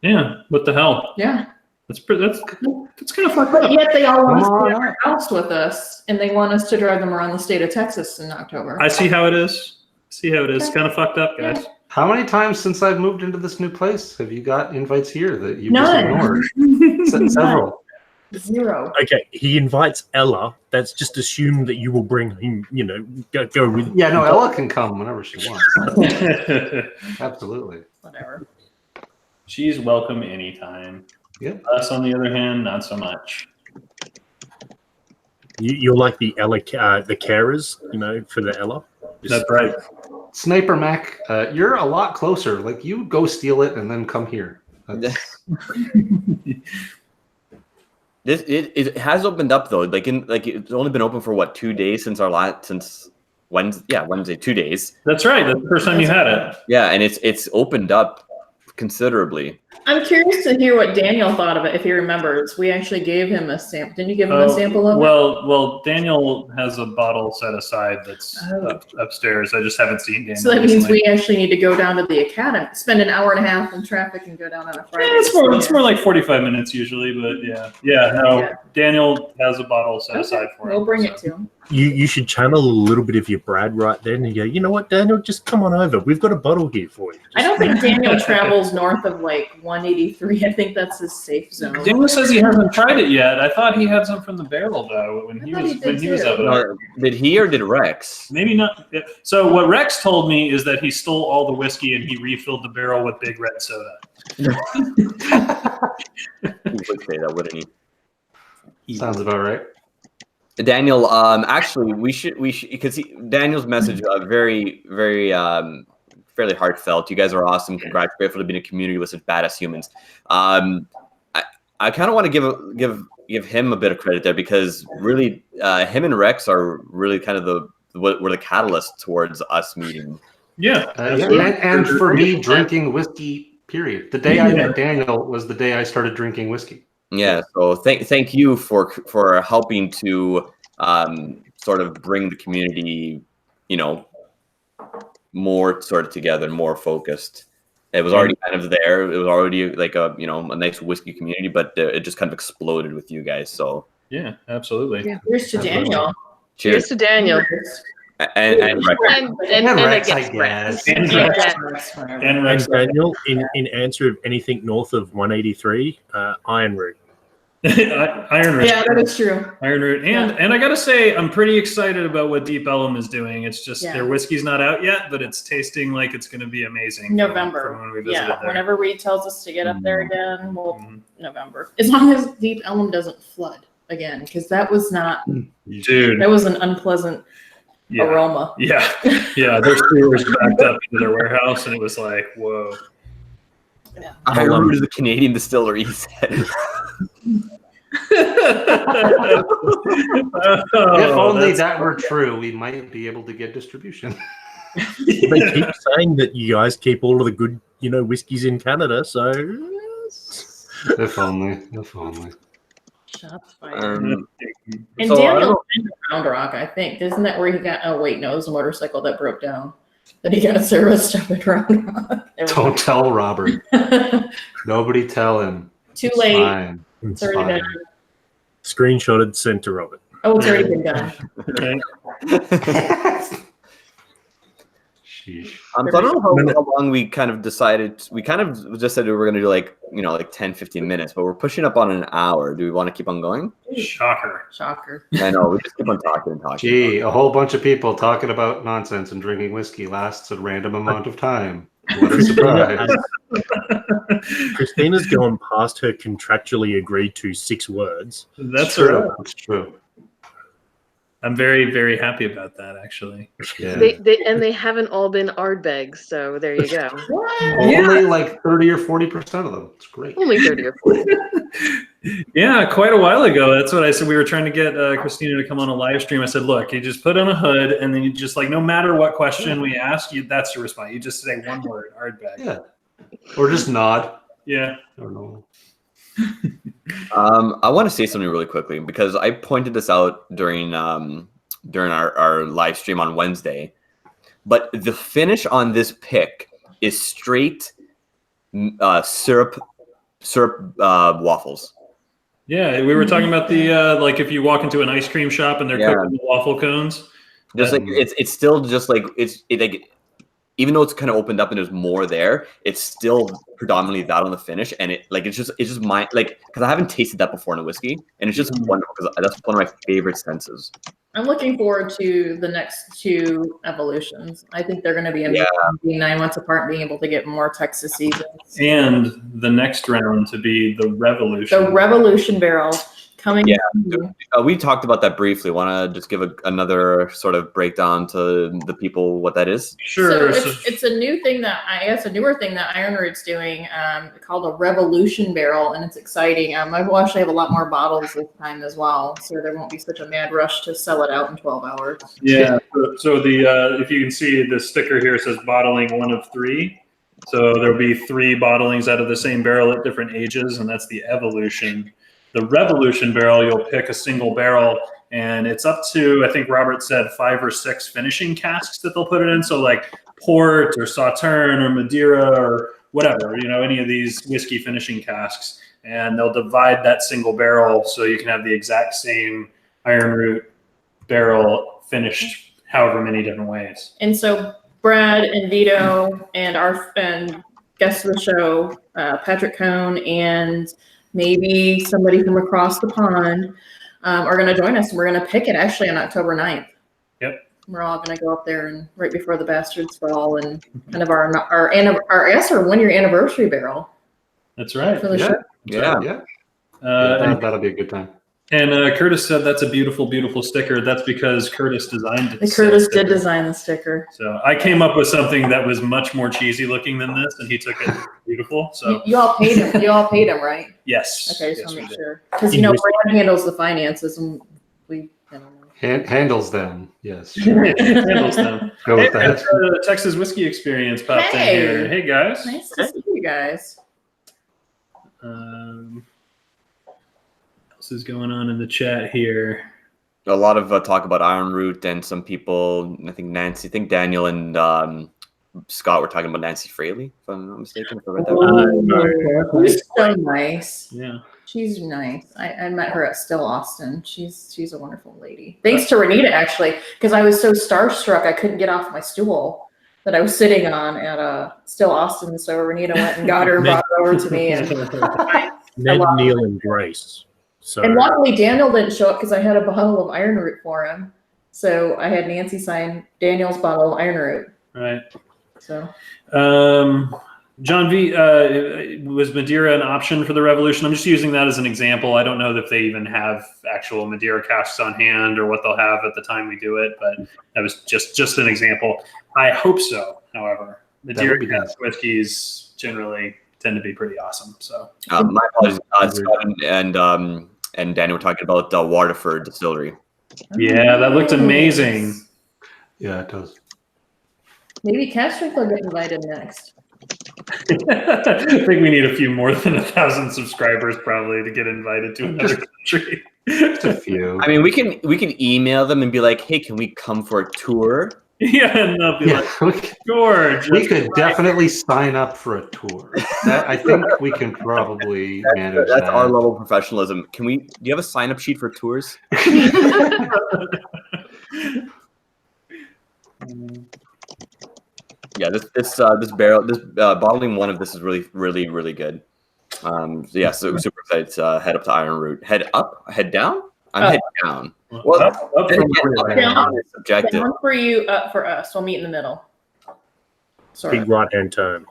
Yeah. What the hell?
Yeah.
That's kind of fucked
But
up.
yet they all want to
Come
stay
on.
at our house with us, and they want us to drive them around the state of Texas in October.
I see how it is. It's kind of fucked up, guys.
How many times since I've moved into this new place have you got invites here that you just
None.
ignored? Several.
0.
okay, he invites Ella. That's just assumed that you will bring him, go with.
Yeah, no, Ella can come whenever she wants. Absolutely.
Whatever.
She's welcome anytime.
Yep.
Us, on the other hand, not so much.
You're like the Ella, the carers, for the Ella.
That's right.
Sniper Mac, you're a lot closer. Like, you go steal it and then come here. That's,
It has opened up though. It's only been open for what 2 days since Wednesday. Yeah, Wednesday, 2 days.
That's right. That's the first time you had it.
Yeah, and it's opened up considerably.
I'm curious to hear what Daniel thought of it, if he remembers. We actually gave him a sample. Didn't you give him a sample of it?
Well, Daniel has a bottle set aside that's upstairs. I just haven't seen Daniel.
So that means
recently.
we actually need to go down to the academy, spend an hour and a half in traffic, and go down on a Friday.
Yeah, it's more like 45 minutes usually, but yeah. Daniel has a bottle set aside for him.
We'll bring it to him.
You should channel a little bit of your Brad right then and go, you know what, Daniel, just come on over. We've got a bottle here for you.
I don't think Daniel travels north of like 183. I think that's his safe zone.
Daniel says he hasn't tried it yet. I thought he had some from the barrel though when he was up there.
Did he or did Rex?
Maybe not. So what Rex told me is that he stole all the whiskey and he refilled the barrel with Big Red soda.
He would say that, wouldn't he?
sounds about right.
Daniel, actually, we should because Daniel's message very fairly heartfelt. You guys are awesome. Congrats, grateful to be in a community with such badass humans. I kind of want to give him a bit of credit there because really, him and Rex are really kind of were the catalyst towards us meeting.
Yeah,
and for me, drinking whiskey. Period. The day I met Daniel was the day I started drinking whiskey.
Yeah, so thank you for helping to sort of bring the community, more sort of together, more focused. It was already kind of there. It was already like a nice whiskey community, but it just kind of exploded with you guys. So
yeah, absolutely.
Yeah. Cheers to Daniel.
Cheers to Daniel.
And Rex.
And
Rex,
I
I
guess.
guess.
And Rex.
Daniel, in answer of anything north of 183, Iron Root.
Iron Root.
Yeah, that is true.
Iron Root. And I gotta say, I'm pretty excited about what Deep Ellum is doing. It's just their whiskey's not out yet, but it's tasting like it's gonna be amazing.
November.
From when we visited there.
Whenever Reed tells us to get up there again, November. As long as Deep Ellum doesn't flood again, because that was not.
Dude.
That was an unpleasant aroma.
Yeah. Their sewers backed up into their warehouse, and it was like, whoa.
Yeah.
Iron Root is a Canadian distillery, he said.
If only that were true, we might be able to get distribution.
They keep saying that you guys keep all of the good, whiskeys in Canada, so
If only.
Shots fired. And
so
Daniel in Round Rock, I think. Isn't that where he got? Oh wait, no, it was a motorcycle that broke down. That he got serviced up at Round Rock.
Don't tell Robert. Nobody tell him.
Too
It's
late.
fine.
It's already done.
screenshotted, sent to Robert.
Oh, it's already been done.
Sheesh.
So I don't know how long we kind of decided. We kind of just said we were going to do like 10, 15 minutes, but we're pushing up on an hour. Do we want to keep on going?
Shocker.
I know. We just keep on talking and talking.
Gee, a whole bunch of people talking about nonsense and drinking whiskey lasts a random amount of time. What a surprise.
Christina's gone past her contractually agreed to 6 words.
That's
true. That's true.
I'm very, very happy about that, actually.
Yeah.
They haven't all been Ardbegs, so there you go.
Only like 30 or 40% of them. It's great.
Only 30 or 40.
Yeah, quite a while ago. That's what I said. We were trying to get Christina to come on a live stream. I said, look, you just put on a hood, and then you just no matter what question we ask you, that's your response. You just say one word, Ardbeg.
Yeah. Or just nod.
Yeah.
I don't know.
I want to say something really quickly because I pointed this out during our live stream on Wednesday, but the finish on this pick is straight syrup waffles.
Yeah, we were talking about the if you walk into an ice cream shop and they're cooking the waffle cones.
Just it's still just even though it's kind of opened up and there's more there, it's still predominantly that on the finish, and it's just my because I haven't tasted that before in a whiskey, and it's just wonderful because that's one of my favorite senses.
I'm looking forward to the next 2 evolutions. I think they're going to be amazing, being 9 months apart, and being able to get more Texas seasons.
And the next round to be the Revolution.
The Revolution barrel coming.
Yeah.
soon.
We talked about that briefly. Want to just give another sort of breakdown to the people what that is?
Sure.
So it's a new thing that a newer thing that Ironroot's doing, called a Revolution barrel, and it's exciting. I will actually have a lot more bottles this time as well, so there won't be such a mad rush to sell it out in 12 hours.
Yeah. So the if you can see the sticker here says bottling 1 of 3. So there'll be 3 bottlings out of the same barrel at different ages, and that's the Evolution. The Revolution barrel, you'll pick a single barrel, and it's up to, I think Robert said, 5 or 6 finishing casks that they'll put it in. So like port or Sauterne or Madeira or whatever, any of these whiskey finishing casks. And they'll divide that single barrel so you can have the exact same Ironroot barrel finished however many different ways.
And so Brad and Vito and guest of the show, Patrick Cohn, and maybe somebody from across the pond are going to join us. And we're going to pick it actually on October 9th.
Yep.
We're all going to go up there and right before the Bastards Fall and kind of our 1-year anniversary barrel.
That's right.
For the show.
Yeah. That'll be a good time.
And Curtis said that's a beautiful, beautiful sticker. That's because Curtis designed it.
Curtis did design the sticker.
So I came up with something that was much more cheesy looking than this, and he took it beautiful. So
you all paid him. You all paid him, right?
Yes.
Okay, just want to make sure. Because Brad handles the finances, and we
handles them. Yes.
Handles them.
Go with that.
The Texas Whiskey Experience popped in here. Hey guys.
Nice to see you guys.
Is going on in the chat here?
A lot of talk about Ironroot, and some people, I think Daniel and Scott were talking about Nancy Fraley, if I'm not mistaken.
She's so nice.
Yeah,
she's nice. I met her at Still Austin. She's a wonderful lady. Thanks to Renita, actually, because I was so starstruck I couldn't get off my stool that I was sitting on at Still Austin. So Renita went and got her and brought her over to me. And
Ned, Neil, and Grace. So.
And luckily Daniel didn't show up because I had a bottle of Ironroot for him. So I had Nancy sign Daniel's bottle of Ironroot.
Right.
So
John V, was Madeira an option for the Revolution? I'm just using that as an example. I don't know if they even have actual Madeira casks on hand or what they'll have at the time we do it, but that was just an example. I hope so, however. Madeira cask whiskeys generally tend to be pretty awesome. So
my apologies, Scott and Daniel were talking about Waterford Distillery.
Yeah, that looked amazing.
Yeah, it does.
Maybe Cask will get invited next.
I think we need a few more than 1,000 subscribers probably to get invited to another country.
Just a few.
I mean, we can email them and be like, "Hey, can we come for a tour?"
Yeah, and they'll be like, "George,
we could definitely sign up for a tour." I think we can probably manage
That's
that.
our level of professionalism. Do you have a sign-up sheet for tours? Yeah, this bottling 1 of this is really, really good. So super excited to head up to Ironroot. Head up? Head down? I'm head down. Well,
up
down
is subjective.
Down for you, up for us. We'll meet in the middle. Sorry.
Big right-hand turn.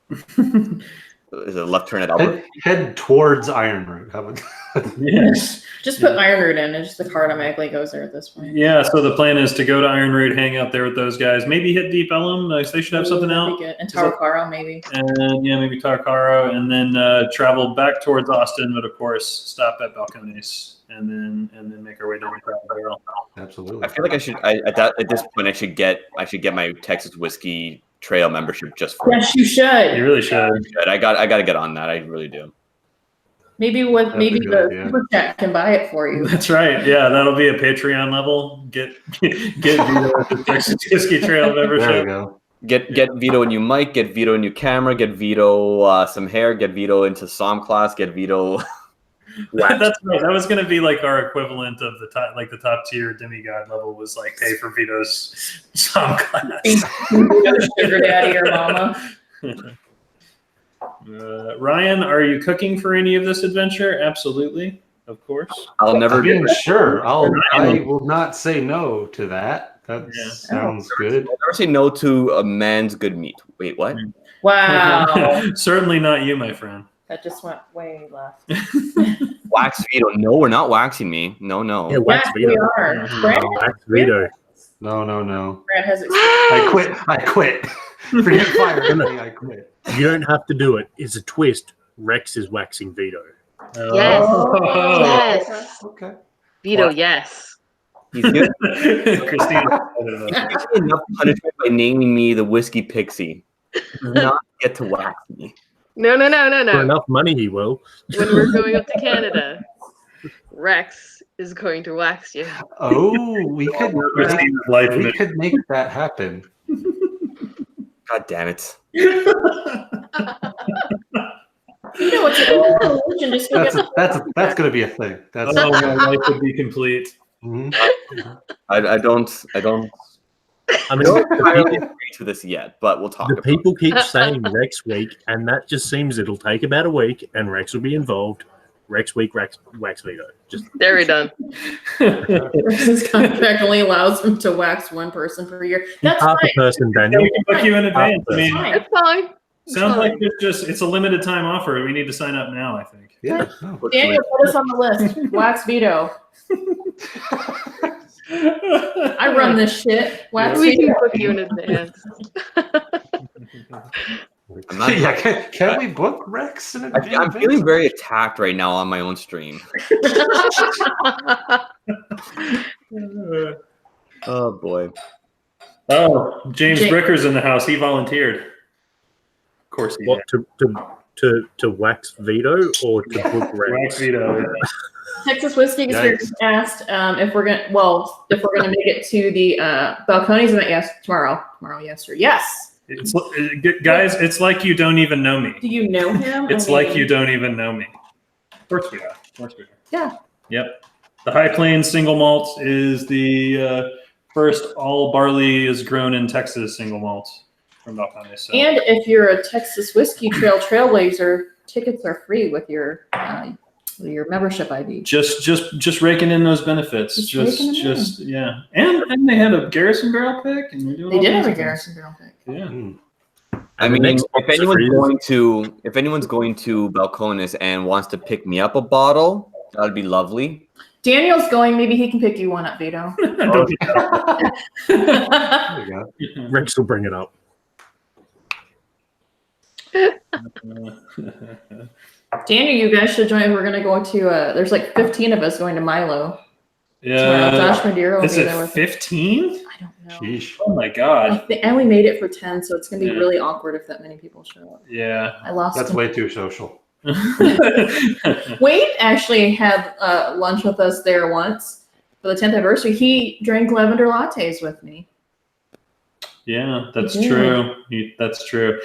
Is it a left turn at Albert?
Head towards Ironroot. How about
Yes.
Just put Ironroot in, and just the card automatically goes there at this point.
Yeah, so the plan is to go to Ironroot, hang out there with those guys, maybe hit Deep Ellum. They should have something out.
And Tarocaro, maybe.
And yeah, maybe Tarocaro, and then travel back towards Austin, but of course stop at Balcones, and then make our way down the Crown Barrel.
Absolutely.
I feel like at this point I should get my Texas Whiskey Trail membership just for
Yes, you should.
You really should.
I got to get on that. I really do.
Maybe the Super Chat can buy it for you.
That's right. Yeah, that'll be a Patreon level. Get the Texas Whiskey Trail membership.
There we go.
Get Vito a new mic. Get Vito a new camera. Get Vito some hair. Get Vito into Psalm class. Get Vito.
That's right. That was going to be like our equivalent of the top tier demigod level was like pay for Vito's Psalm class.
Sugar daddy or mama.
Ryan, are you cooking for any of this adventure? Absolutely, of course.
I'll never be
sure. I will not say no to that. That sounds good.
I'll never say no to a man's good meat. Wait, what?
Wow.
Certainly not you, my friend.
That just went way left.
Wax veto. No, we're not waxing me. No.
Yeah, wax
Yes,
veto.
we are. Brad,
Wax veto.
No.
Brad has experience.
I quit. Forget firing me. I quit.
You don't have to do it. It's a twist. Rex is waxing veto.
Yes.
Oh.
Yes.
Okay.
Veto,
What?
yes.
He's good.
Christine.
Enough punishment by naming me the whiskey pixie. He does not get to wax me.
No.
For enough money, he will.
When we're going up to Canada, Rex is going to wax you.
Oh, we could
Christine's life
make that happen.
God damn it.
You know what's a solution? Just go get
That's gonna be a thing. That's
Oh, my life would be complete.
Mhm.
I don't
I mean,
entirely agree to this yet, but we'll talk
the
about it.
people keep saying Rex week, and that just seems it'll take about a week, and Rex will be involved. Rex week, wax veto. Just
There we done.
Rex's contract only allows him to wax one person per year. That's
half
fine.
a person,
Yeah,
Daniel.
we can book you in advance. I mean,
Fine.
It's fine.
sounds like it's a limited time offer. We need to sign up now, I think.
Yeah. No.
Daniel, put us on the list. Wax veto. I run this shit. Wax
We can
veto.
book you in advance.
I'm not-
Yeah, can we book Rex in advance?
I'm feeling very attacked right now on my own stream. Oh boy.
Oh, James
Jake.
Bricker's in the house. He volunteered. Of course he
What
did.
to wax veto or to book
Wax
Rex?
veto. Yeah.
Texas Whiskey Experience asked if we're gonna make it to the Balcones event. Yes, tomorrow. Yes or yes.
Guys, it's like you don't even know me.
Do you know him?
It's like you don't even know me. Of course we are.
Yeah.
Yep. The High Plains single malt is the first all barley is grown in Texas single malt from Balcones. So.
And if you're a Texas Whiskey Trailblazer, tickets are free with your membership ID.
Just raking in those benefits.
Just raking
yeah. And they had a Garrison barrel pick, and they're doing
They
all
did have
kinds
a
of
Garrison barrel pick.
things. Yeah.
Mm.
I
And the
mean,
next
if
box
anyone's going to Balcones and wants to pick me up a bottle, that would be lovely.
Daniel's going. Maybe he can pick you one up, Vito.
Don't be
There you go.
Rex will bring it up.
Daniel, you guys should join. We're gonna go to. There's like 15 of us going to Milo.
Yeah.
Tomorrow. Josh Madeira will
Is
be there
it
with us.
15?
I don't know.
Sheesh.
Oh my god.
And we made it for 10, so it's gonna be
Yeah.
really awkward if that many people show up.
Yeah.
I lost.
That's
him.
way too social.
Wade actually had lunch with us there once for the 10th anniversary. He drank lavender lattes with me.
Yeah, that's
Yeah.
true. That's true.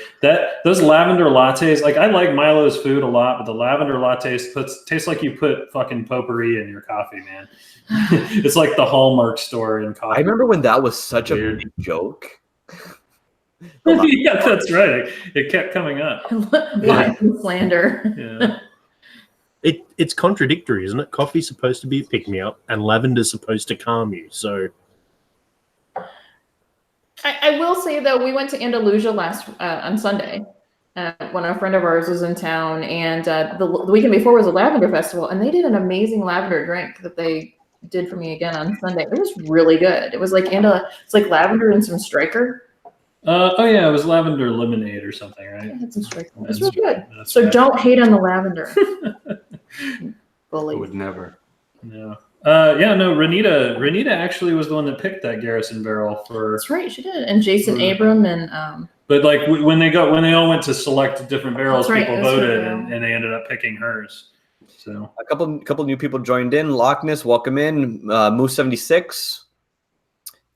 Those lavender lattes, like I like Milo's food a lot, but the lavender lattes tastes like you put fucking potpourri in your coffee, man. It's like the Hallmark store in coffee.
I remember when that was such a
Weird.
big joke.
Yeah, that's right. It kept coming up.
Lies and slander.
Yeah.
It's contradictory, isn't it? Coffee's supposed to be a pick-me-up, and lavender's supposed to calm you. So
I will say though, we went to Andalusia on Sunday when a friend of ours was in town, and the weekend before was a lavender festival, and they did an amazing lavender drink that they did for me again on Sunday. It was really good. It was like it's like lavender and some striker.
Oh yeah, it was lavender lemonade or something, right?
It had some striker. It was
That's
real good.
That's
So
right.
don't hate on the lavender.
I
Bully.
would never.
No. No, Renita actually was the one that picked that Garrison barrel for.
That's right, she did. And Jason Abram and
But like when they all went to select different barrels,
That's right,
people
that's
voted,
right,
and they ended up picking hers. So
A couple new people joined in. Loch Ness, welcome in. Moose 76.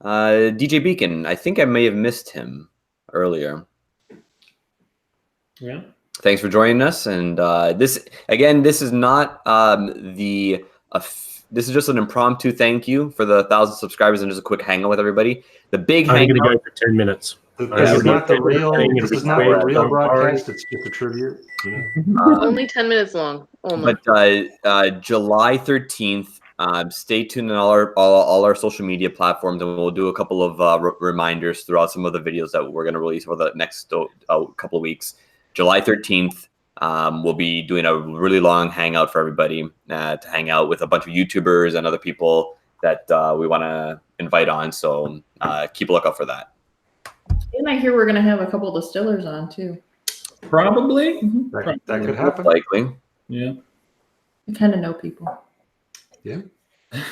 DJ Beacon. I think I may have missed him earlier.
yeah.
Thanks for joining us. And this is not this is just an impromptu thank you for the 1,000 subscribers and just a quick hangout with everybody. The big
I'm going
hangout.
to go for 10 minutes.
This is not the real.
Thing
This
is
is not the
required.
real
Don't
broadcast. It's just a tribute. You know?
Only 10 minutes long. Only.
But July 13th, stay tuned on all our social media platforms, and we'll do a couple of reminders throughout some of the videos that we're going to release for the next couple of weeks. July 13th, we'll be doing a really long hangout for everybody to hang out with a bunch of YouTubers and other people that we want to invite on. So keep a lookout for that.
And I hear we're going to have a couple of distillers on too.
Probably.
That could happen.
Likely.
Yeah.
I kind of know people.
Yeah.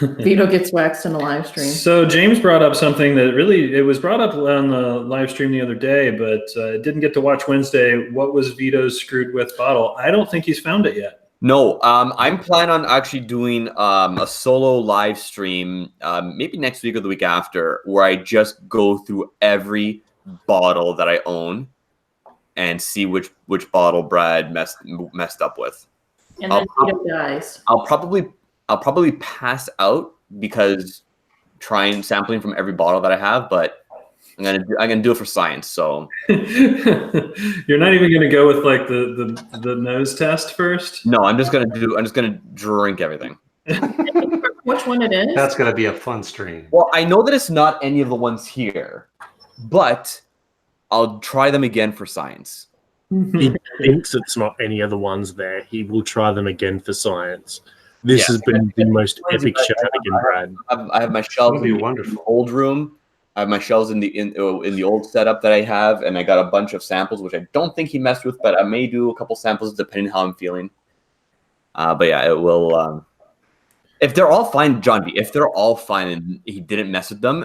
Vito gets waxed in a live stream.
So James brought up something that it was brought up on the live stream the other day, but didn't get to watch Wednesday. What was Vito's screwed with bottle? I don't think he's found it yet.
No, I'm planning on actually doing a solo live stream, maybe next week or the week after, where I just go through every bottle that I own and see which bottle Brad messed up with.
And then Vito dies.
I'll probably pass out because trying sampling from every bottle that I have, but I'm gonna do it for science. So
you're not even gonna go with like the nose test first?
No, I'm just gonna drink everything.
Which one it is?
That's gonna be a fun stream.
Well, I know that it's not any of the ones here, but I'll try them again for science.
He thinks it's not any other ones there. He will try them again for science. This has been the most epic shenanigan, Brad.
I have my shelves
That'd be
in the
wonderful.
old room. I have my shelves in the old setup that I have, and I got a bunch of samples, which I don't think he messed with, but I may do a couple samples depending how I'm feeling. But yeah, it will. If they're all fine, John B, if they're all fine and he didn't mess with them,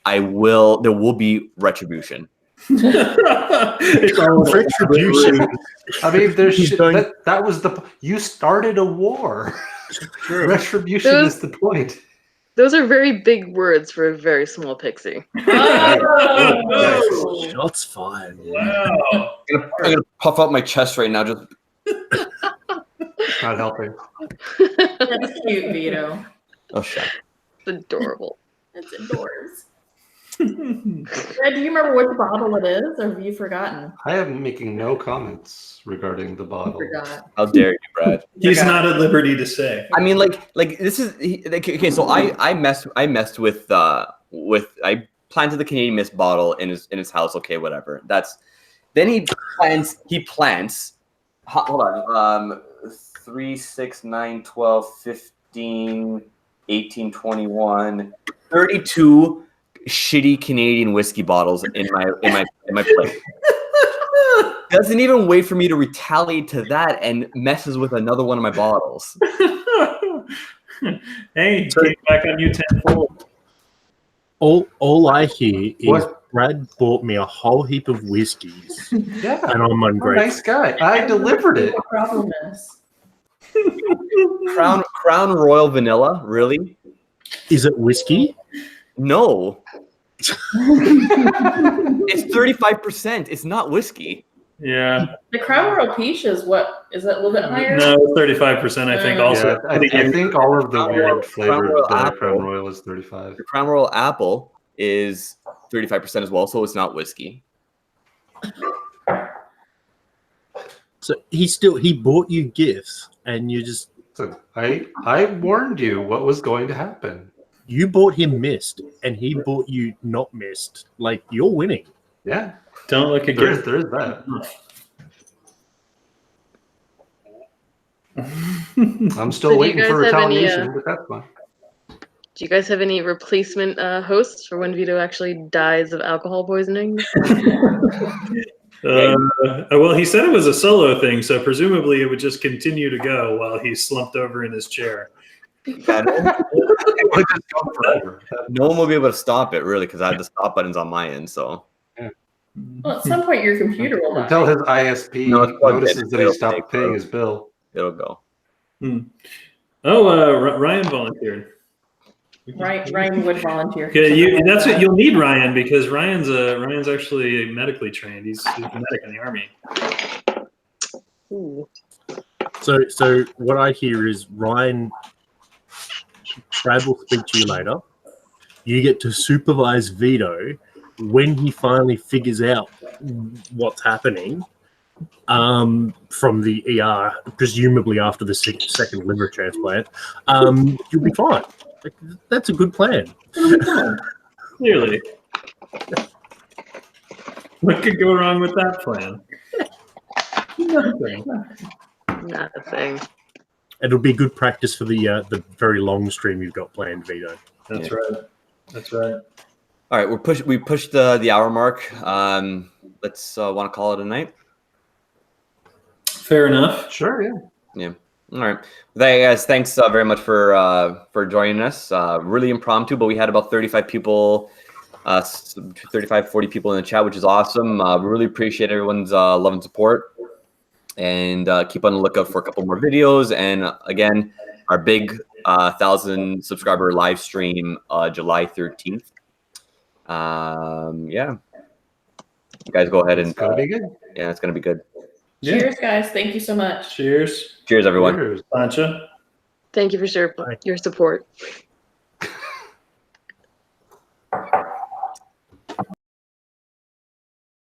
there will be retribution.
It's all
Retribution.
I mean, that was you started a war.
true.
Retribution is the point.
Those are very big words for a very small pixie.
Oh!
Shots fired.
Wow.
I'm gonna puff out my chest right now. Just
Not helping.
That's cute, Vito.
oh shit.
It's adorable.
It's indoors. Brad, do you remember which bottle it is, or have you forgotten?
I am making no comments regarding the
I
bottle.
forgot.
How dare you, Brad?
He's not at liberty to say.
I mean, like this is okay. So I messed with I planted the Canadian Mist bottle in his house. Okay, whatever. Then he plants. Hold on. 3, 6, 9, 12, 15, 18, 21, 32 shitty Canadian whiskey bottles in my plate. Doesn't even wait for me to retaliate to that and messes with another one of my bottles.
Hey, take back on you tenfold.
All I hear is
What?
Brad bought me a whole heap of whiskeys,
Yeah,
and I'm
I'm a
ungrateful.
nice guy. I delivered it.
What problem is?
Crown Royal Vanilla, really?
Is it whiskey?
No. It's 35%. It's not whiskey.
Yeah.
The Crown Royal Peach is what? Is it a little bit higher?
No, 35%, I think, also.
Yeah, I think all of the
Crown
weird
Royal
flavored
Apple.
Crown Royal is 35.
The Crown Royal Apple is 35% as well, so it's not whiskey.
So he bought you gifts, and you just
So I warned you what was going to happen.
you bought him mist, and he bought you not mist. Like, you're winning.
Yeah,
Don't look
there
again.
is that. I'm still
So do you
waiting
guys
for
have any,
retaliation, but that's fine.
Do you guys have any replacement hosts for when Vito actually dies of alcohol poisoning?
Well, he said it was a solo thing, so presumably it would just continue to go while he's slumped over in his chair.
Yeah, no one will be able to stop it, really, because I have the stop buttons on my end. So
Well, at some point your computer will die.
Until his ISP
No, it's plugged
notices
in.
that he
It'll
stopped
take
paying
forever.
his bill.
it'll go.
Oh, Ryan volunteered.
Ryan would volunteer.
Okay, that's what you'll need, Ryan, because Ryan's actually medically trained. He's a medic in the army.
Ooh.
So what I hear is Brad will speak to you later. You get to supervise Vito when he finally figures out what's happening from the ER, presumably after the second liver transplant. You'll be fine. Like, that's a good plan.
Clearly. What could go wrong with that plan? Nothing.
Not a thing.
It'll be good practice for the very long stream you've got planned, Vito.
That's right. That's right.
All right, we pushed the hour mark. Let's want to call it a night.
Fair enough.
Sure, yeah.
Yeah. All right. Hey guys, thanks very much for joining us. Really impromptu, but we had about 35 people, 35, 40 people in the chat, which is awesome. We really appreciate everyone's love and support. And keep on the lookout for a couple more videos. And again, our big 1,000 subscriber live stream, July 13th. Yeah. You guys go ahead and
It's gonna be good.
yeah, it's gonna be good.
Yeah.
Cheers, guys. Thank you so much.
Cheers.
Cheers, everyone.
Cheers.
Plancha.
Thank you for your support.